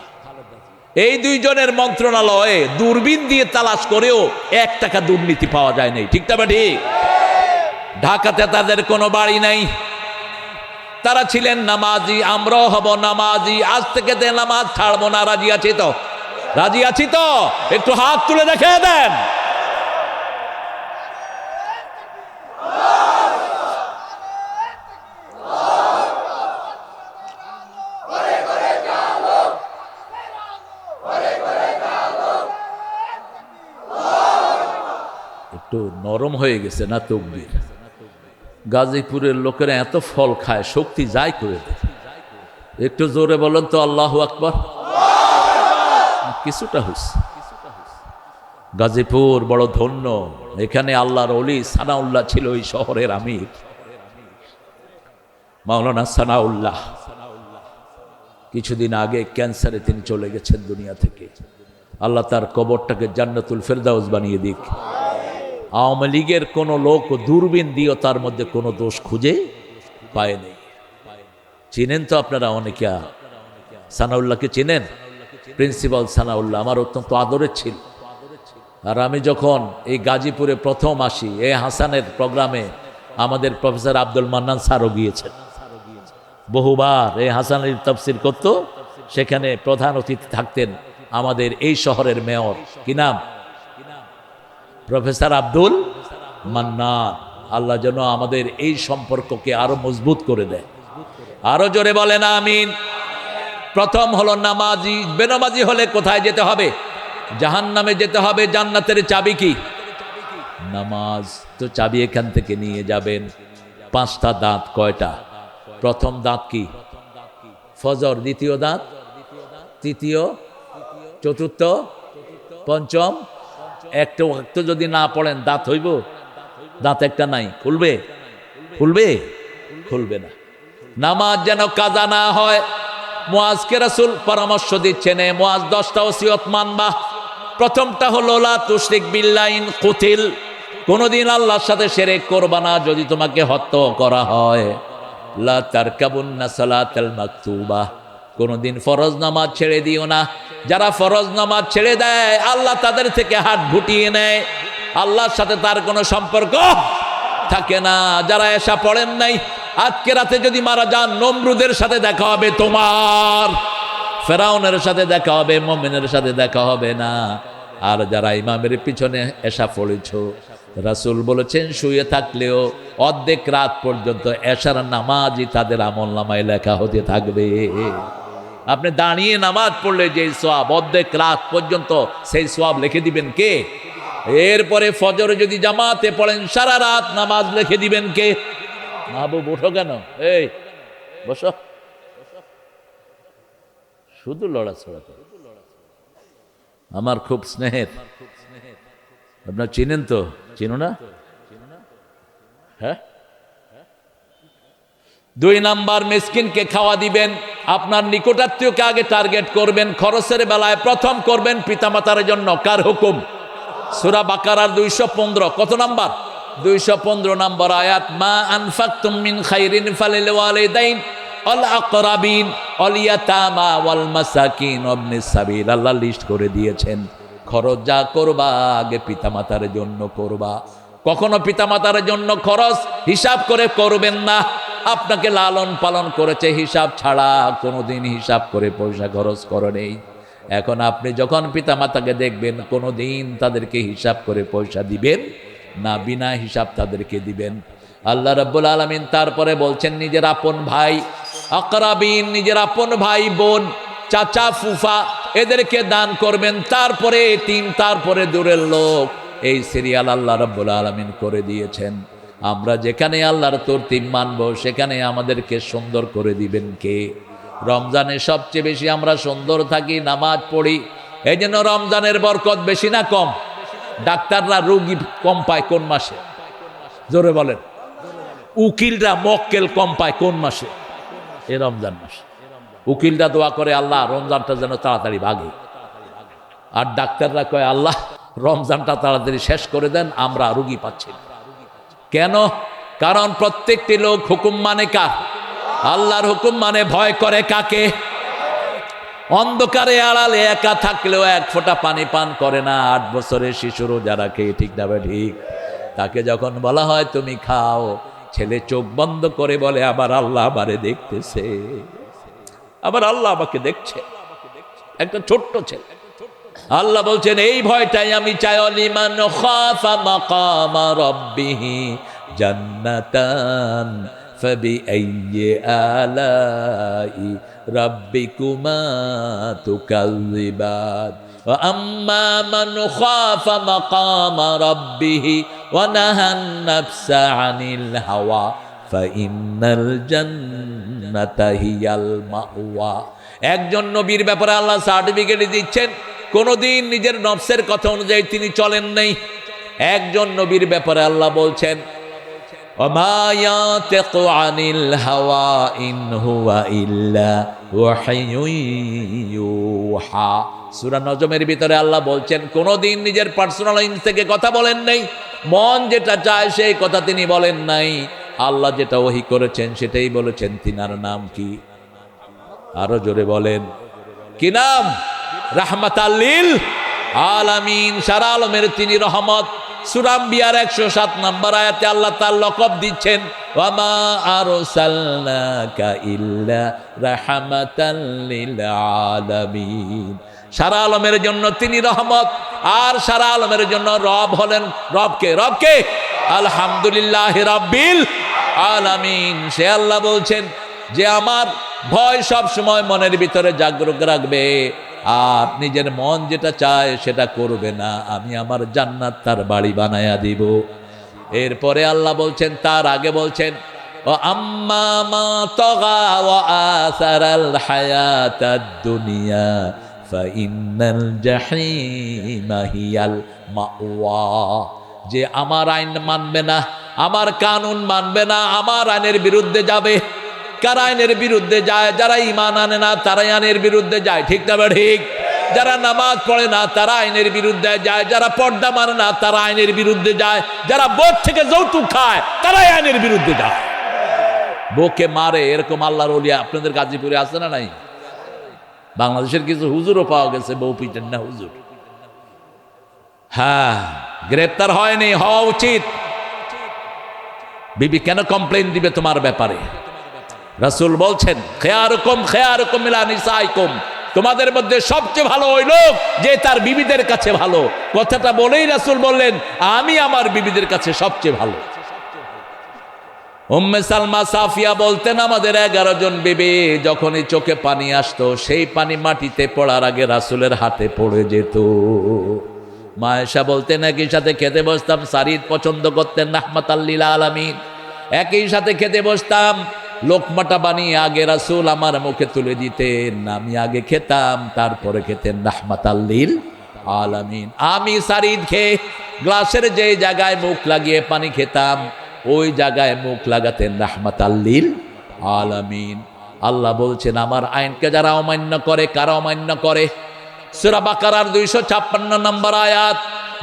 এই দুইজনের মন্ত্রণালয়ে দূরবীন দিয়ে তালাশ করেও 1 টাকা দুর্নীতি পাওয়া যায় নাই, ঠিক তবে ঠিক। ঢাকাতে তাদের কোনো বাড়ি নাই, তারা ছিলেন নামাজি, আমরাও হব নামাজি, আজ থেকে নামাজ ছাড়বো না। রাজি আছি তো? রাজি আছি তো? একটু হাত তুলে দেখে দেন। একটু নরম হয়ে গেছে না তকবীর? গাজীপুরের লোকেরা এত ফল খায়, শক্তি যায় করে দেয়। একটু জোরে বলেন তো আল্লাহু আকবার। কিছুটা হইছে। গাজীপুর বড় ধন্য, এখানে আল্লাহর ওলি সানাউল্লাহ ছিল এই শহরের আমির, মাওলানা সানাউল্লাহ। কিছুদিন আগে ক্যান্সারে তিনি চলে গেছেন দুনিয়া থেকে। আল্লাহ তার কবরটাকে জান্নাতুল ফেরদাউস বানিয়ে দিক। আওয়ামী লীগের কোনো লোক দূরবীন দিয়েও তার মধ্যে কোনো দোষ খুঁজে পায়নি। চিনেন তো আপনারা অনেকে সানাউল্লাহকে চিনেন? প্রিন্সিপাল সানাউল্লাহ আমার অত্যন্ত আদরের ছিল। আর আমি যখন এই গাজীপুরে প্রথম আসি, এই হাসানের প্রোগ্রামে আমাদের প্রফেসর আব্দুল মান্নান স্যারও গিয়েছেন বহুবার। এই হাসানের তাফসীর করতো, সেখানে প্রধান অতিথি থাকতেন আমাদের এই শহরের মেয়র, কি নাম? প্রফেসর আব্দুল মান্নান। আল্লাহ যেন আমাদের এই সম্পর্ককে আরো মজবুত করে দেয়। আরো জোরে বলেন আমিন। প্রথম হলো নামাজি। বেনামাজি হলে কোথায় যেতে হবে? জাহান্নামে যেতে হবে। জান্নাতের চাবি কি? নামাজ। তো চাবি এখান থেকে নিয়ে যাবেন। 5টা দাঁত কয়টা? প্রথম দাঁত কি? ফজর। দ্বিতীয় দাঁত? তৃতীয়, চতুর্থ, পঞ্চম। একটা ওয়াক্ত যদি না পড়েন দাঁত হইব? দাঁত একটা নাই, খুলবে? খুলবে? খুলবে না। নামাজ যেন কাজা না হয়। মুআজকে রাসূল পরামর্শ দিচ্ছেন, মুআজ 10টা ওসিয়ত মানবা। প্রথমটা হলো লা তুশরিক বিল্লাহি ইন কুতিল, কোনদিন আল্লাহর সাথে শিরক করবা না যদি তোমাকে হত্যা করা হয়। লা তারকাবুন্না সালাতাল মাকতুবা, কোনদিন ফরজ নামাজ ছেড়ে দিও না। যারা ফরজ নামাজ ছেড়ে দেয় আল্লাহ তাদের থেকে হাত গুটিয়ে নেয়, আল্লাহর সাথে তার কোনো সম্পর্ক থাকে না। যারা এশা পড়েন নাই, আজকে রাতে যদি মারা যান নমরুদের সাথে দেখা হবে তোমার, ফেরাউনের সাথে দেখা হবে, মুমিনের সাথে দেখা হবে না। আর যারা ইমামের পিছনে এশা পড়েছো, রাসূল বলেছেন শুয়ে থাকলেও অর্ধেক রাত পর্যন্ত এশার নামাজই তাদের আমলনামায় লেখা হতে থাকবে। আপনি দাঁড়িয়ে নামাজ পড়লে যে সওয়াব, অর্ধেক রাত পর্যন্ত সেই সওয়াব লিখে দিবেন কে? এরপরে ফজরে যদি জামাতে পড়েন সারা রাত নামাজ লিখে দিবেন কে? মাহবুব ওঠো কেন? এই বসো। শুধু লড়াছড়া করে। আমার খুব স্নেহের, আপনার চিনেন তো? চিনো না? হ্যাঁ। 2 নাম্বার, মিসকিনকে খাওয়া দিবেন। আপনার নিকটাত্মীয়কে আগে টার্গেট করবেন। খরচের বেলায় প্রথম করবেন পিতামাতার জন্য। কার হুকুম? সূরা বাকারার 215। কত নাম্বার? 215 নম্বর আয়াত। মা আনফাকতুম মিন খাইরিন ফালিল ওয়ালিদাইন ওয়াল আকরাবিন ওয়াল ইয়াতামা ওয়াল মাসাকিন ওয়াবনিস সাবিল। আল্লাহ লিস্ট করে দিয়েছেন, খরচ যা করবা আগে পিতামাতার জন্য করবা। কখনো পিতামাতার জন্য খরচ হিসাব করে করবেন না। আপনাকে লালন পালন করেছে হিসাব ছাড়া, কোনোদিন হিসাব করে পয়সা খরচ করে নেই। এখন আপনি যখন পিতামাতাকে দেখবেন কোনোদিন তাদেরকে হিসাব করে পয়সা দিবেন না, বিনা হিসাব তাদেরকে দিবেন। আল্লাহ রাব্বুল আলামিন তারপরে বলছেন নিজের আপন ভাই আকরাবিন, নিজের আপন ভাই বোন, চাচা ফুফা, এদেরকে দান করবেন। তারপরে এতিম, তারপরে দূরের লোক। এই সিরিয়াল আল্লাহ রাব্বুল আলামিন করে দিয়েছেন। আমরা যেখানে আল্লাহর তরতিব মানব সেখানে আমাদেরকে সুন্দর করে দিবেন কে? রমজানে সবচেয়ে বেশি আমরা সুন্দর থাকি, নামাজ পড়ি। এই জন্য রমজানের বরকত বেশি না কম? ডাক্তাররা রোগী কম পায় কোন মাসে? জোরে বলেন। উকিলরা মক্কেল কম পায় কোন মাসে? এ রমজান মাসে। উকিলরা দোয়া করে আল্লাহ রমজানটা যেন তাড়াতাড়ি ভাগে, আর ডাক্তাররা কয় আল্লাহ রমজানটা তাড়াতাড়ি শেষ করে দেন, আমরা রোগী পাচ্ছি না। কেন? কারণ প্রত্যেকটি লোক হুকুম মানে কার? আল্লাহর হুকুম মানে ভয় করে কাকে? অন্ধকারে আড়ালে একা থাকলেও এক ফোঁটা পানি পান করে না 8 বছরের শিশুরও যারা খেয়ে, ঠিক না ঠিক? তাকে যখন বলা হয় তুমি খাও, ছেলে চোখ বন্ধ করে বলে আবার আল্লাহ আমারে দেখতেছে, আবার আল্লাহ আমাকে দেখছে। একটা ছোট্ট ছেলে। আল্লাহ বলছেন এই ভয়টাই আমি চাই। লিমান খাফা মাকামা রাব্বিহি জান্নাতান ফাবিআইয়ি আলাই রাব্বিকুমা তুকাযযিবান ওয়া আম্মা মান খাফা মাকামা রাব্বিহি ওয়া নাহান নাফসা আনিল হাওয়া ফাইন্নাল জান্নাতা হিয়াল মাওয়া। একজন নবীর ব্যাপারে আল্লাহ সার্টিফিকেট দিচ্ছেন, কোনদিন নিজের নফসের কথা অনুযায়ী তিনি চলেন নাই। একজন নবীর ব্যাপারে আল্লাহ বলছেন ওমা ইয়াতিকু আনিল হাওয়া ইন হুয়া ইল্লা ওয়াহয়ুন ইউহা। সূরা নজমের ভিতরে আল্লাহ বলছেন কোনদিন নিজের পার্সোনাল ইন থেকে কথা বলেন নাই, মন যেটা চায় সেই কথা তিনি বলেন নাই। আল্লাহ যেটা ওহী করেছেন সেটাই বলেছেন। তিনার নাম কি? আরো জোরে বলেন, কি নাম? রাহমাতাল লিল আলামিন, সারা আলমের তিনি রহমত। সূরা আম্বিয়ার 107 নম্বর আয়াতে আল্লাহ তার লকব দিচ্ছেন ওয়ামা আরসালনাকা ইল্লা রাহমাতাল লিল আলামিন। সারা আলমের জন্য তিনি রহমত, আর সারা আলমের জন্য রব হলেন। রবকে? রবকে আলহামদুলিল্লাহি রাব্বিল আলামিন। সে আল্লাহ বলছেন যে আমার ভয় সব সময় মনের ভিতরে জাগ্রত রাখবে, আর নিজের মন যেটা চায় সেটা করবে না, আমি আমার জান্নাত তার বাড়ি বানায়া দিব। এরপরে আল্লাহ বলছেন, তার আগে বলছেন ও আম্মা মা তাগা ওয়া আসারাল হায়াতাদ দুনিয়া ফাইন্নাল জাহিমা হিয়াল মাওয়া। যে আমার আইন মানবে না, আমার কানুন মানবে না, আমার আইনের বিরুদ্ধে যাবে। কারা আইনের বিরুদ্ধে যায়? যারা ঈমান আনে না তারাই আইনের বিরুদ্ধে যায়, ঠিক না ঠিক? যারা নামাজ পড়ে না তারা আইনের বিরুদ্ধে যায়, যারা পর্দা মানে না তারা আইনের বিরুদ্ধে যায়, যারা বোধ থেকে যৌতুক খায় তারাই আইনের বিরুদ্ধে যায়। বউকে মারে এরকম আল্লাহর ওলিয়া আপনাদের গাজীপুরে আছে না নাই? বাংলাদেশের কিছু হুজুরও পাওয়া গেছে বউ পিটেন না হুজুর। হ্যাঁ, গ্রেপ্তার হয়নি, হওয়া উচিত। বিবি কেন কমপ্লেইন দিবে তোমার ব্যাপারে? রাসূল বলছেন খেয়ারুকুম খেয়ারুকুম ইলা নিসাইকুম, তোমাদের মধ্যে সবচেয়ে ভালো ওই লোক যে তার বিবিদের কাছে ভালো। কথাটা বলেই রাসূল বললেন আমি আমার বিবিদের কাছে সবচেয়ে ভালো। উম্মে সালমা সাফিয়া বলতেন আমাদের 11 জন বিবি, যখনই চোখে পানি আসতো সেই পানি মাটিতে পড়ার আগে রাসূলের হাতে পড়ে যেত। মা আয়েশা বলতেন একই সাথে খেতে বসতাম, সারিদ পছন্দ করতেন রাহমাতাল লিল আলামিন। একই সাথে খেতে বসতাম, লোকমাটা বানিয়ে আগে রাসূল আমার মুখে তুলে দিতেন, আমি আগে খেতাম, তারপরে খেতেন রাহমাতাল লিল আলামিন। আমি সারিদ খেয়ে গ্লাসের যে জায়গায় মুখ লাগিয়ে পানি খেতাম ওই জায়গায় মুখ লাগাতেন রাহমাতাল লিল আলামিন। আল্লাহ বলছেন আমার আইনকে যারা অমান্য করে, কারা অমান্য করে? সূরা বাকারার 256 নম্বর আয়াত,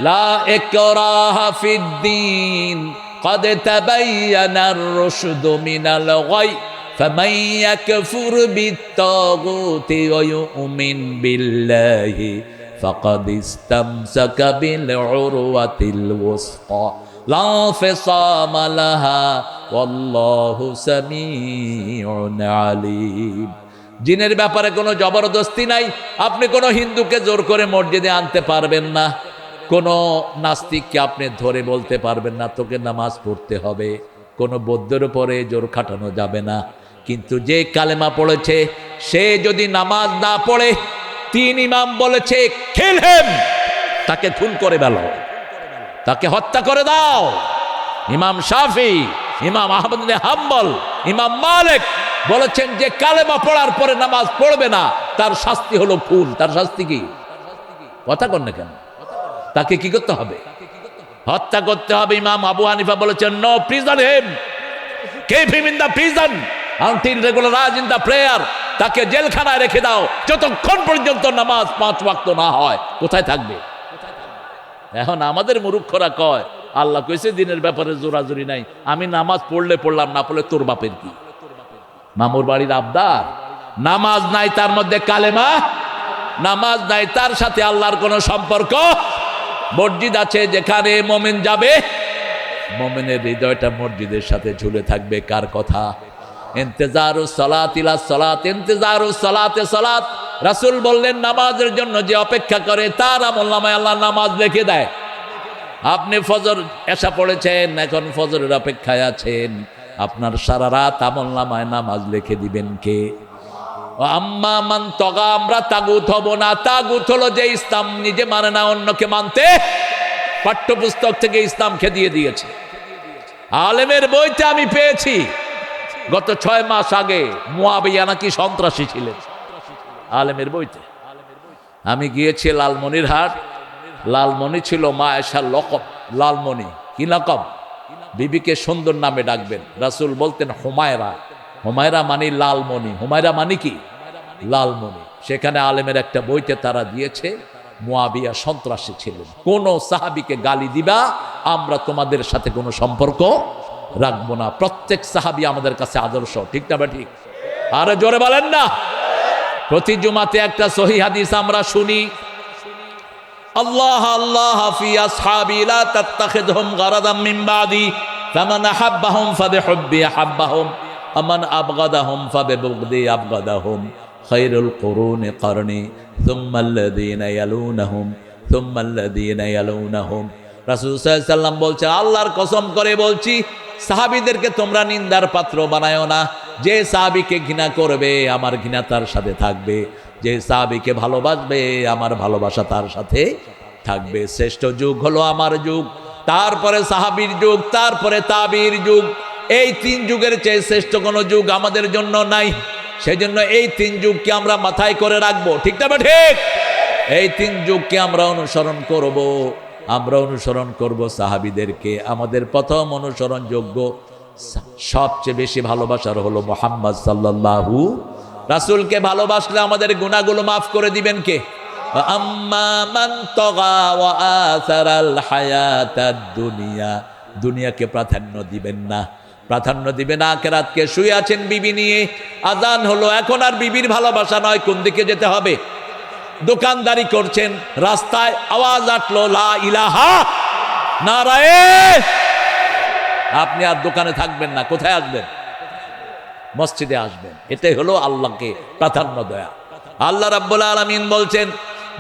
লা ইকরাহা ফিদ্দীন قد تبين الرشد من الغي فمن يكفر بالطاغوت ويؤمن بالله فقد استمسك بالعروة الوثقى لا انفصام لها والله سميع عليم। জিনের ব্যাপারে কোনো জবরদস্তি নাই। আপনি কোনো হিন্দুকে জোর করে মসজিদে আনতে পারবেন না, কোনো নাস্তিককে আপনি ধরে বলতে পারবেন না তোকে নামাজ পড়তে হবে, কোনো বৌদ্ধের উপরে জোর খাটানো যাবে না। কিন্তু যে কালেমা পড়েছে সে যদি নামাজ না পড়ে, 3 ইমাম বলেছে কিল হিম, তাকে খুন করে ফেলো, তাকে হত্যা করে দাও। ইমাম শাফি, ইমাম আহমদ ইবনে হাম্বল, ইমাম মালিক বলেছেন যে কালেমা পড়ার পরে নামাজ পড়বে না তার শাস্তি হলো খুন। তার শাস্তি কি? কথা কন না কেন? তাকে কি করতে হবে? হত্যা করতে হবে। ইমাম আবু হানিফা বলেছেন, no prison him, keep him in the prison until regularize in the prayer. তাকে জেলখানায় রেখে দাও যতক্ষণ পর্যন্ত নামাজ 5 ওয়াক্ত না হয়। কোথায় থাকবে? এখন আমাদের মূর্খরা কয় আল্লাহ কইছে দিনের ব্যাপারে জোরাজুরি নাই, আমি নামাজ পড়লে পড়লাম, না পড়লে তোর বাপের কি? মামুর বাড়ির আবদার। নামাজ নাই তার মধ্যে কালেমা, নামাজ নাই তার সাথে আল্লাহর কোনো সম্পর্ক। মসজিদ আছে যেখানে মোমেন যাবে, মোমেনের হৃদয়টা মসজিদের সাথে ঝুলে থাকবে কার কথা? ইন্তেজারুস সালাত ইলা সালাত, ইন্তেজারুস সালাতে সালাত। রাসূল বললেন নামাজের জন্য যে অপেক্ষা করে তার আমলনামায় আল্লাহ নামাজ লিখে দেয়। আপনি ফজর এশা পড়েছেন, এখন ফজরের অপেক্ষায় আছেন, আপনার সারা রাত আমলনামায় নামাজ লিখে দিবেন কে? আম্মা মান তগা, আমরা তাগুত হব না। তাগুত হলো যে ইসলাম নিজে মানে না, অন্যকে মানতে পাঠ্যপুস্তক থেকে ইসলামকে দিয়ে দিয়েছে। আলেমের বইতে আমি পেয়েছি গত 6 মাস আগে মুয়াবিয়া নাকি সন্ত্রাসী ছিলেন, আলেমের বইতে। আমি গিয়েছি লালমনিরহাট, লালমনি ছিল মা আয়েশার লকব, লালমনি কি লকব? বিবিকে সুন্দর নামে ডাকবেন। রাসূল বলতেন হুমায়রা, হুমায়রা মানি লালমনি, হুমায়রা মানি কি? লালমনি। সেখানে আলেমের একটা বইতে তারা দিয়েছে মুয়াবিয়া সন্ত্রাসী ছিলেন, কোন সাহাবীকে গালি দিবা আমরা তোমাদের সাথে কোনো সম্পর্ক রাখবো না। প্রত্যেক সাহাবী আমাদের কাছে আদর্শ, ঠিক না? ঠিক। আরে জোরে বলেন না। প্রতি জুমাতে একটা সহিহ হাদিস আমরা শুনি, আল্লাহ আল্লাহ ফি আসহাবি লা তাত্তাখিযহুম গারাদাম মিন বাদি ফামান আহাব্বাহুম ফাবিহুব্বি আহাব্বাহুম আমান আবগাদাহুম ফাবিবুগদি আবগাদাহুম খায়রুল কুরুনি করনি সুম্মাল্লাযীনা ইয়ালুনাহুম সুম্মাল্লাযীনা ইয়ালুনাহুম। রাসূল সাল্লাল্লাহু আলাইহি ওয়াসাল্লাম বলছেন, আল্লাহর কসম করে বলছি, সাহাবীদেরকে তোমরা নিন্দার পাত্র বানায়ো না। যে সাহাবীকে ঘৃণা করবে আমার ঘৃণা তার সাথে থাকবে, যে সাহাবীকে ভালোবাসবে আমার ভালোবাসা তার সাথে থাকবে। শ্রেষ্ঠ যুগ হলো আমার যুগ, তারপরে সাহাবীর যুগ, তারপরে তাবির যুগ। এই 3 যুগের চেয়ে শ্রেষ্ঠ কোনো যুগ আমাদের জন্য নাই। সেজন্য এই 3 যুগকে আমরা মাথায় করে রাখবো, ঠিক না? ঠিক। এই 3 যুগকে আমরা অনুসরণ করব। আমরা অনুসরণ করব সাহাবীদেরকে। আমাদের প্রথম অনুসরণযোগ্য সবচেয়ে বেশি ভালোবাসার হলো মুহাম্মদ সাল্লাল্লাহু। রাসূলকে ভালোবাসলে আমাদের গুনাহগুলো মাফ করে দিবেন কে? আম্মা মান তাগা ওয়া আসারাল হায়াতাদ দুনিয়া, দুনিয়াকে প্রাধান্য দিবেন না, প্রাধান্য দিবেন আখিরাতকে। শুয়ে আছেন বিবি নিয়ে, আজান হলো, এখন আর বিবির ভালোবাসা নয়, কোন দিকে যেতে হবে? দোকানদারি করছেন, রাস্তায় আওয়াজ আসলো লা ইলাহা নারায়ে, আপনি আর দোকানে থাকবেন না, কোথায় আসবেন? মসজিদে আসবেন। এটাই হলো আল্লাহকে প্রাধান্য দেয়া। আল্লাহ রাব্বুল আলামিন বলছেন,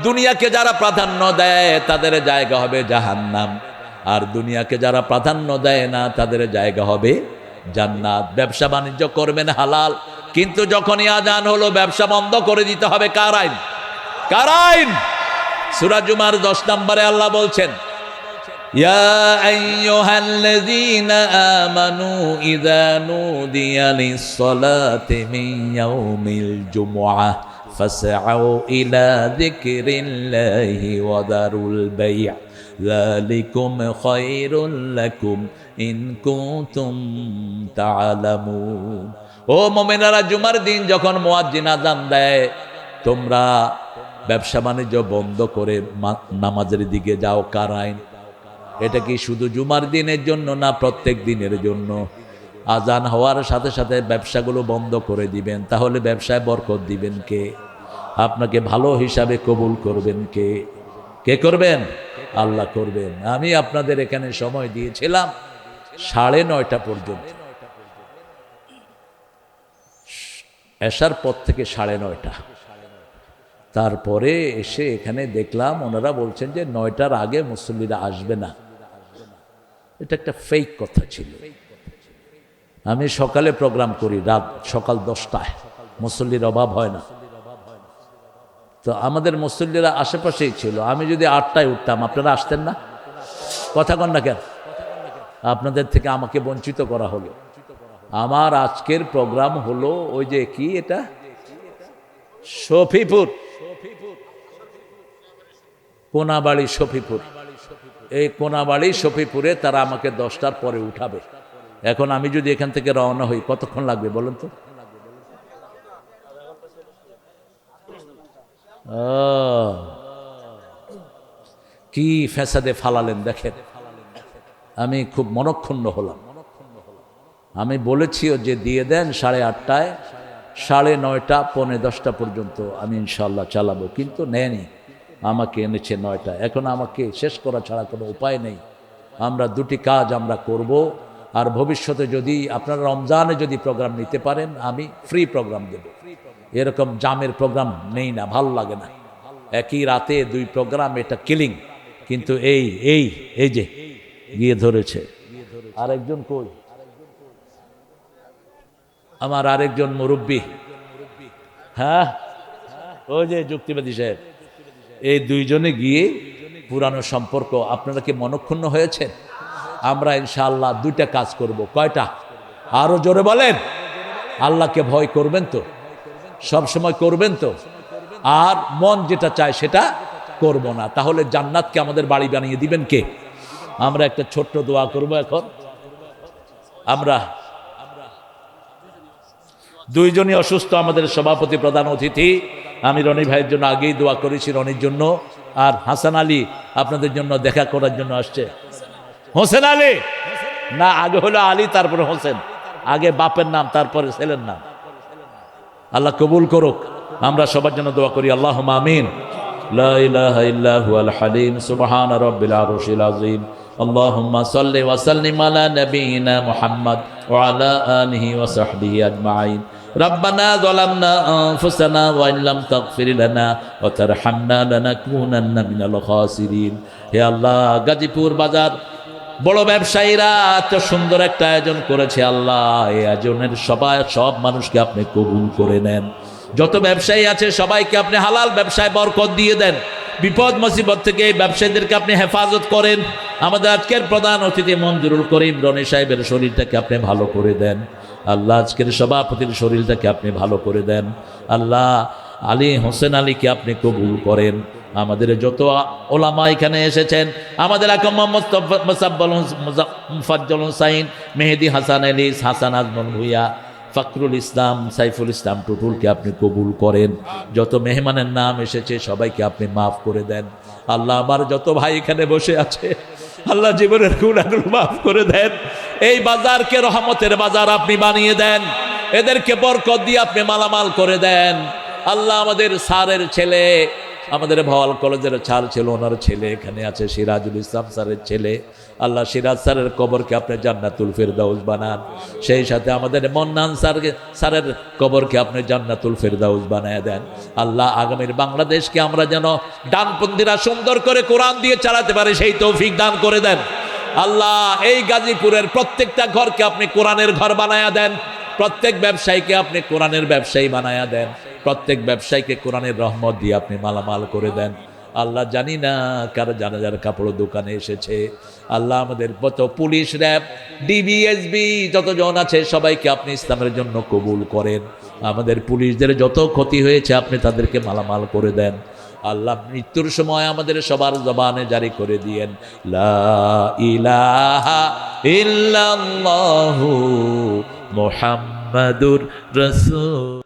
দুনিয়াকে যারা প্রাধান্য দেয় তাদের জায়গা হবে জাহান্নাম, আর দুনিয়াকে যারা প্রাধান্য দেয় না তাদের জায়গা হবে জান্নাত। ব্যবসা বাণিজ্য করবেন হালাল, কিন্তু যখনই আজান হলো ব্যবসা বন্ধ করে দিতে হবে। কার আইন? কার আইন? সূরা জুমার 10 নম্বরে আল্লাহ বলছেন, ইয়া আইয়ুহাল্লাযীনা আমানু ইযা নুদিয়া লিস-সালাতি মিন ইয়াউমিল জুমআহ ফাসআউ ইলা যিকরিল্লাহি ওয়া দারুল বাই' যালিকুম খায়রুল লাকুম ইন কুনতুম তা'লামুন। ও মুমিনেরা, জুমার দিন যখন মুয়াজ্জিন আযান দেয় তোমরা ব্যবসা বাণিজ্য বন্ধ করে নামাজের দিকে যাও। কার আইন? এটা কি শুধু জুমার দিনের জন্য না প্রত্যেক দিনের জন্য? আজান হওয়ার সাথে সাথে ব্যবসাগুলো বন্ধ করে দিবেন, তাহলে ব্যবসায় বরকত দিবেন কে? আপনাকে ভালো হিসাবে কবুল করবেন কে? কে করবেন? আল্লাহ করবেন। আমি আপনাদের এখানে সময় দিয়েছিলাম 9:30 পর্যন্ত, এশার পর থেকে 9:30। তারপরে এসে এখানে দেখলাম ওনারা বলছেন যে 9টার আগে মুসল্লিরা আসবে না। এটা একটা ফেক কথা ছিল। আমি সকালে প্রোগ্রাম করি, সকাল 10টায়, মুসল্লির অভাব হয় না। তো আমাদের মুসল্লিরা আশেপাশেই ছিল। আমি যদি 8টায় উঠতাম আপনারা আসতেন না? কথা কন না কেন? আপনাদের থেকে আমাকে বঞ্চিত করা হলো। আমার আজকের প্রোগ্রাম হলো ওই যে কি এটা শফিপুর, কোনাবাড়ি শফিপুর, এই কোনাবাড়ি শফিপুরে, তারা আমাকে 10টার পরে উঠাবে। এখন আমি যদি এখান থেকে রওনা হই কতক্ষণ লাগবে বলেন তো? কি ফ্যাসাদে ফালালেন দেখেন। আমি খুব মনক্ষুণ্ণ হলাম। আমি বলেছিও যে দিয়ে দেন 8:30টায়, 9:30, 9:45 পর্যন্ত আমি ইনশাল্লাহ চালাবো, কিন্তু নেয়নি, আমাকে এনেছে 9টায়। এখন আমাকে শেষ করা ছাড়া কোনো উপায় নেই। আমরা দুটি কাজ আমরা করব। আর ভবিষ্যতে যদি আপনারা রমজানে যদি প্রোগ্রাম নিতে পারেন, আমি ফ্রি প্রোগ্রাম দেব। এরকম জামের প্রোগ্রাম নেই না, ভালো লাগে না। একই রাতে 2 প্রোগ্রাম, এটা কিলিং। কিন্তু এই এই এই যে গিয়ে ধরেছে আরেকজন, কই আমার আরেকজন মুরব্বী, হ্যাঁ ওই যে যুক্তিবাদী সাহেব, এই 2 জনে গিয়ে পুরানো সম্পর্ক। আপনারা কি মনক্ষুণ্ণ হয়েছেন? আমরা ইনশাআল্লাহ 2টা কাজ করব। কয়টা? আরো জোরে বলেন। আল্লাহকে ভয় করবেন তো? সব সময় করবেন তো? আর মন যেটা চায় সেটা করব না, তাহলে জান্নাতকে আমাদের বাড়ি বানিয়ে দিবেন কে? আমরা একটা ছোট্ট দোয়া করব এখন। আমরা 2 জনই অসুস্থ, আমাদের সভাপতি প্রধান অতিথি। আমি রনি ভাইয়ের জন্য আগেই দোয়া করেছি, রনির জন্য। আর হাসান আলী আপনাদের জন্য দেখা করার জন্য আসছে। হোসেন আলী না, আগে হলো আলী তারপরে হোসেন, আগে বাপের নাম তারপরে ছেলের নাম। আল্লাহ কবুল করুক। আমরা সবার জন্য দোয়া করি, আল্লাহুম্মা আমিন। লা ইলাহা ইল্লা হুয়াল হালিম, সুবহানা রাব্বিল আরশিল আযীম। আল্লাহুম্মা সাল্লি ওয়া সাল্লিম আলা নাবিয়িনা মুহাম্মদ ওয়া আলা আলিহি ওয়া সাহবিহি আজমাইন। রব্বানা যালামনা আনফুসানা ওয়া ইন লাম তাগফির লানা ওয়া তারহামনা লানাকুনান্না মিনাল খাসিরিন। হে আল্লাহ, গাজীপুর বাজার বড় ব্যবসায়ীরা এত সুন্দর একটা আয়োজন করেছে। আল্লাহ, এই আয়োজনের সব মানুষকে আপনি কবুল করে নেন। যত ব্যবসায়ী আছে সবাইকে আপনি হালাল ব্যবসায় বরকত দিয়ে দেন। বিপদ মুসিবত থেকে এই ব্যবসায়ীদেরকে আপনি হেফাজত করেন। আমাদের আজকের প্রধান অতিথি মঞ্জুরুল করিম রনি সাহেবের শরীরটাকে আপনি ভালো করে দেন। আল্লাহ, আজকের সভাপতির শরীরটাকে আপনি ভালো করে দেন। আল্লাহ, আলী হোসেন আলীকে আপনি কবুল করেন। আমাদের যত ওলামা এখানে এসেছেন, আমাদের আকম মোহাম্মদ মুফাজ্জল হুসাইন, মেহেদি হাসান এলিস, হাসান আজমল ভুইয়া, ফখরুল ইসলাম, সাইফুল ইসলাম টুটুলকে আপনি কবুল করেন। যত মেহমানের নাম এসেছে সবাইকে আপনি মাফ করে দেন। আল্লাহ, আমার যত ভাই এখানে বসে আছে, আল্লাহ জীবনের গুনাহগুলো মাফ করে দেন। এই বাজারকে রহমতের বাজার আপনি বানিয়ে দেন। এদেরকে বরকত দিয়ে আপনি মালামাল করে দেন। আল্লাহ, আমাদের স্যারের ছেলে, আমাদের ভাওয়াল কলেজের স্যার ছিল, ওনার ছেলে এখানে আছে, সিরাজুল ইসলাম স্যারের ছেলে। আল্লাহ, সিরাজ স্যারের কবরকে আপনি জান্নাতুল ফেরদাউস বানান। সেই সাথে আমাদের মন্নান স্যারের কবরকে আপনি জান্নাতুল ফেরদাউস বানায় দেন। আল্লাহ, আগামীর বাংলাদেশকে আমরা যেন ডানপন্থীরা সুন্দর করে কোরআন দিয়ে চালাতে পারে সেই তৌফিক দান করে দেন। আল্লাহ, এই গাজীপুরের প্রত্যেকটা ঘরকে আপনি কোরআনের ঘর বানায়া দেন। প্রত্যেক ব্যবসায়ীকে আপনি কোরআনের ব্যবসায়ী বানায়া দেন। প্রত্যেক ব্যবসায়ীকে কোরআনের রহমত দিয়ে আপনি মালামাল করে দেন। আল্লাহ, জানি না কারো জানাজার কাপড় দোকানে এসেছে। আল্লাহ, আমাদের যত পুলিশ, র্যাব, ডিবিএসবি যতজন আছে সবাইকে আপনি ইসলামের জন্য কবুল করেন। আমাদের পুলিশদের যত ক্ষতি হয়েছে আপনি তাদেরকে মালামাল করে দেন। আল্লাহ, মৃত্যুর সময় আমাদের সবার জবানে জারি করে দিয়েন, লা ইলাহা ইল্লাল্লাহু মুহাম্মাদুর রাসূল।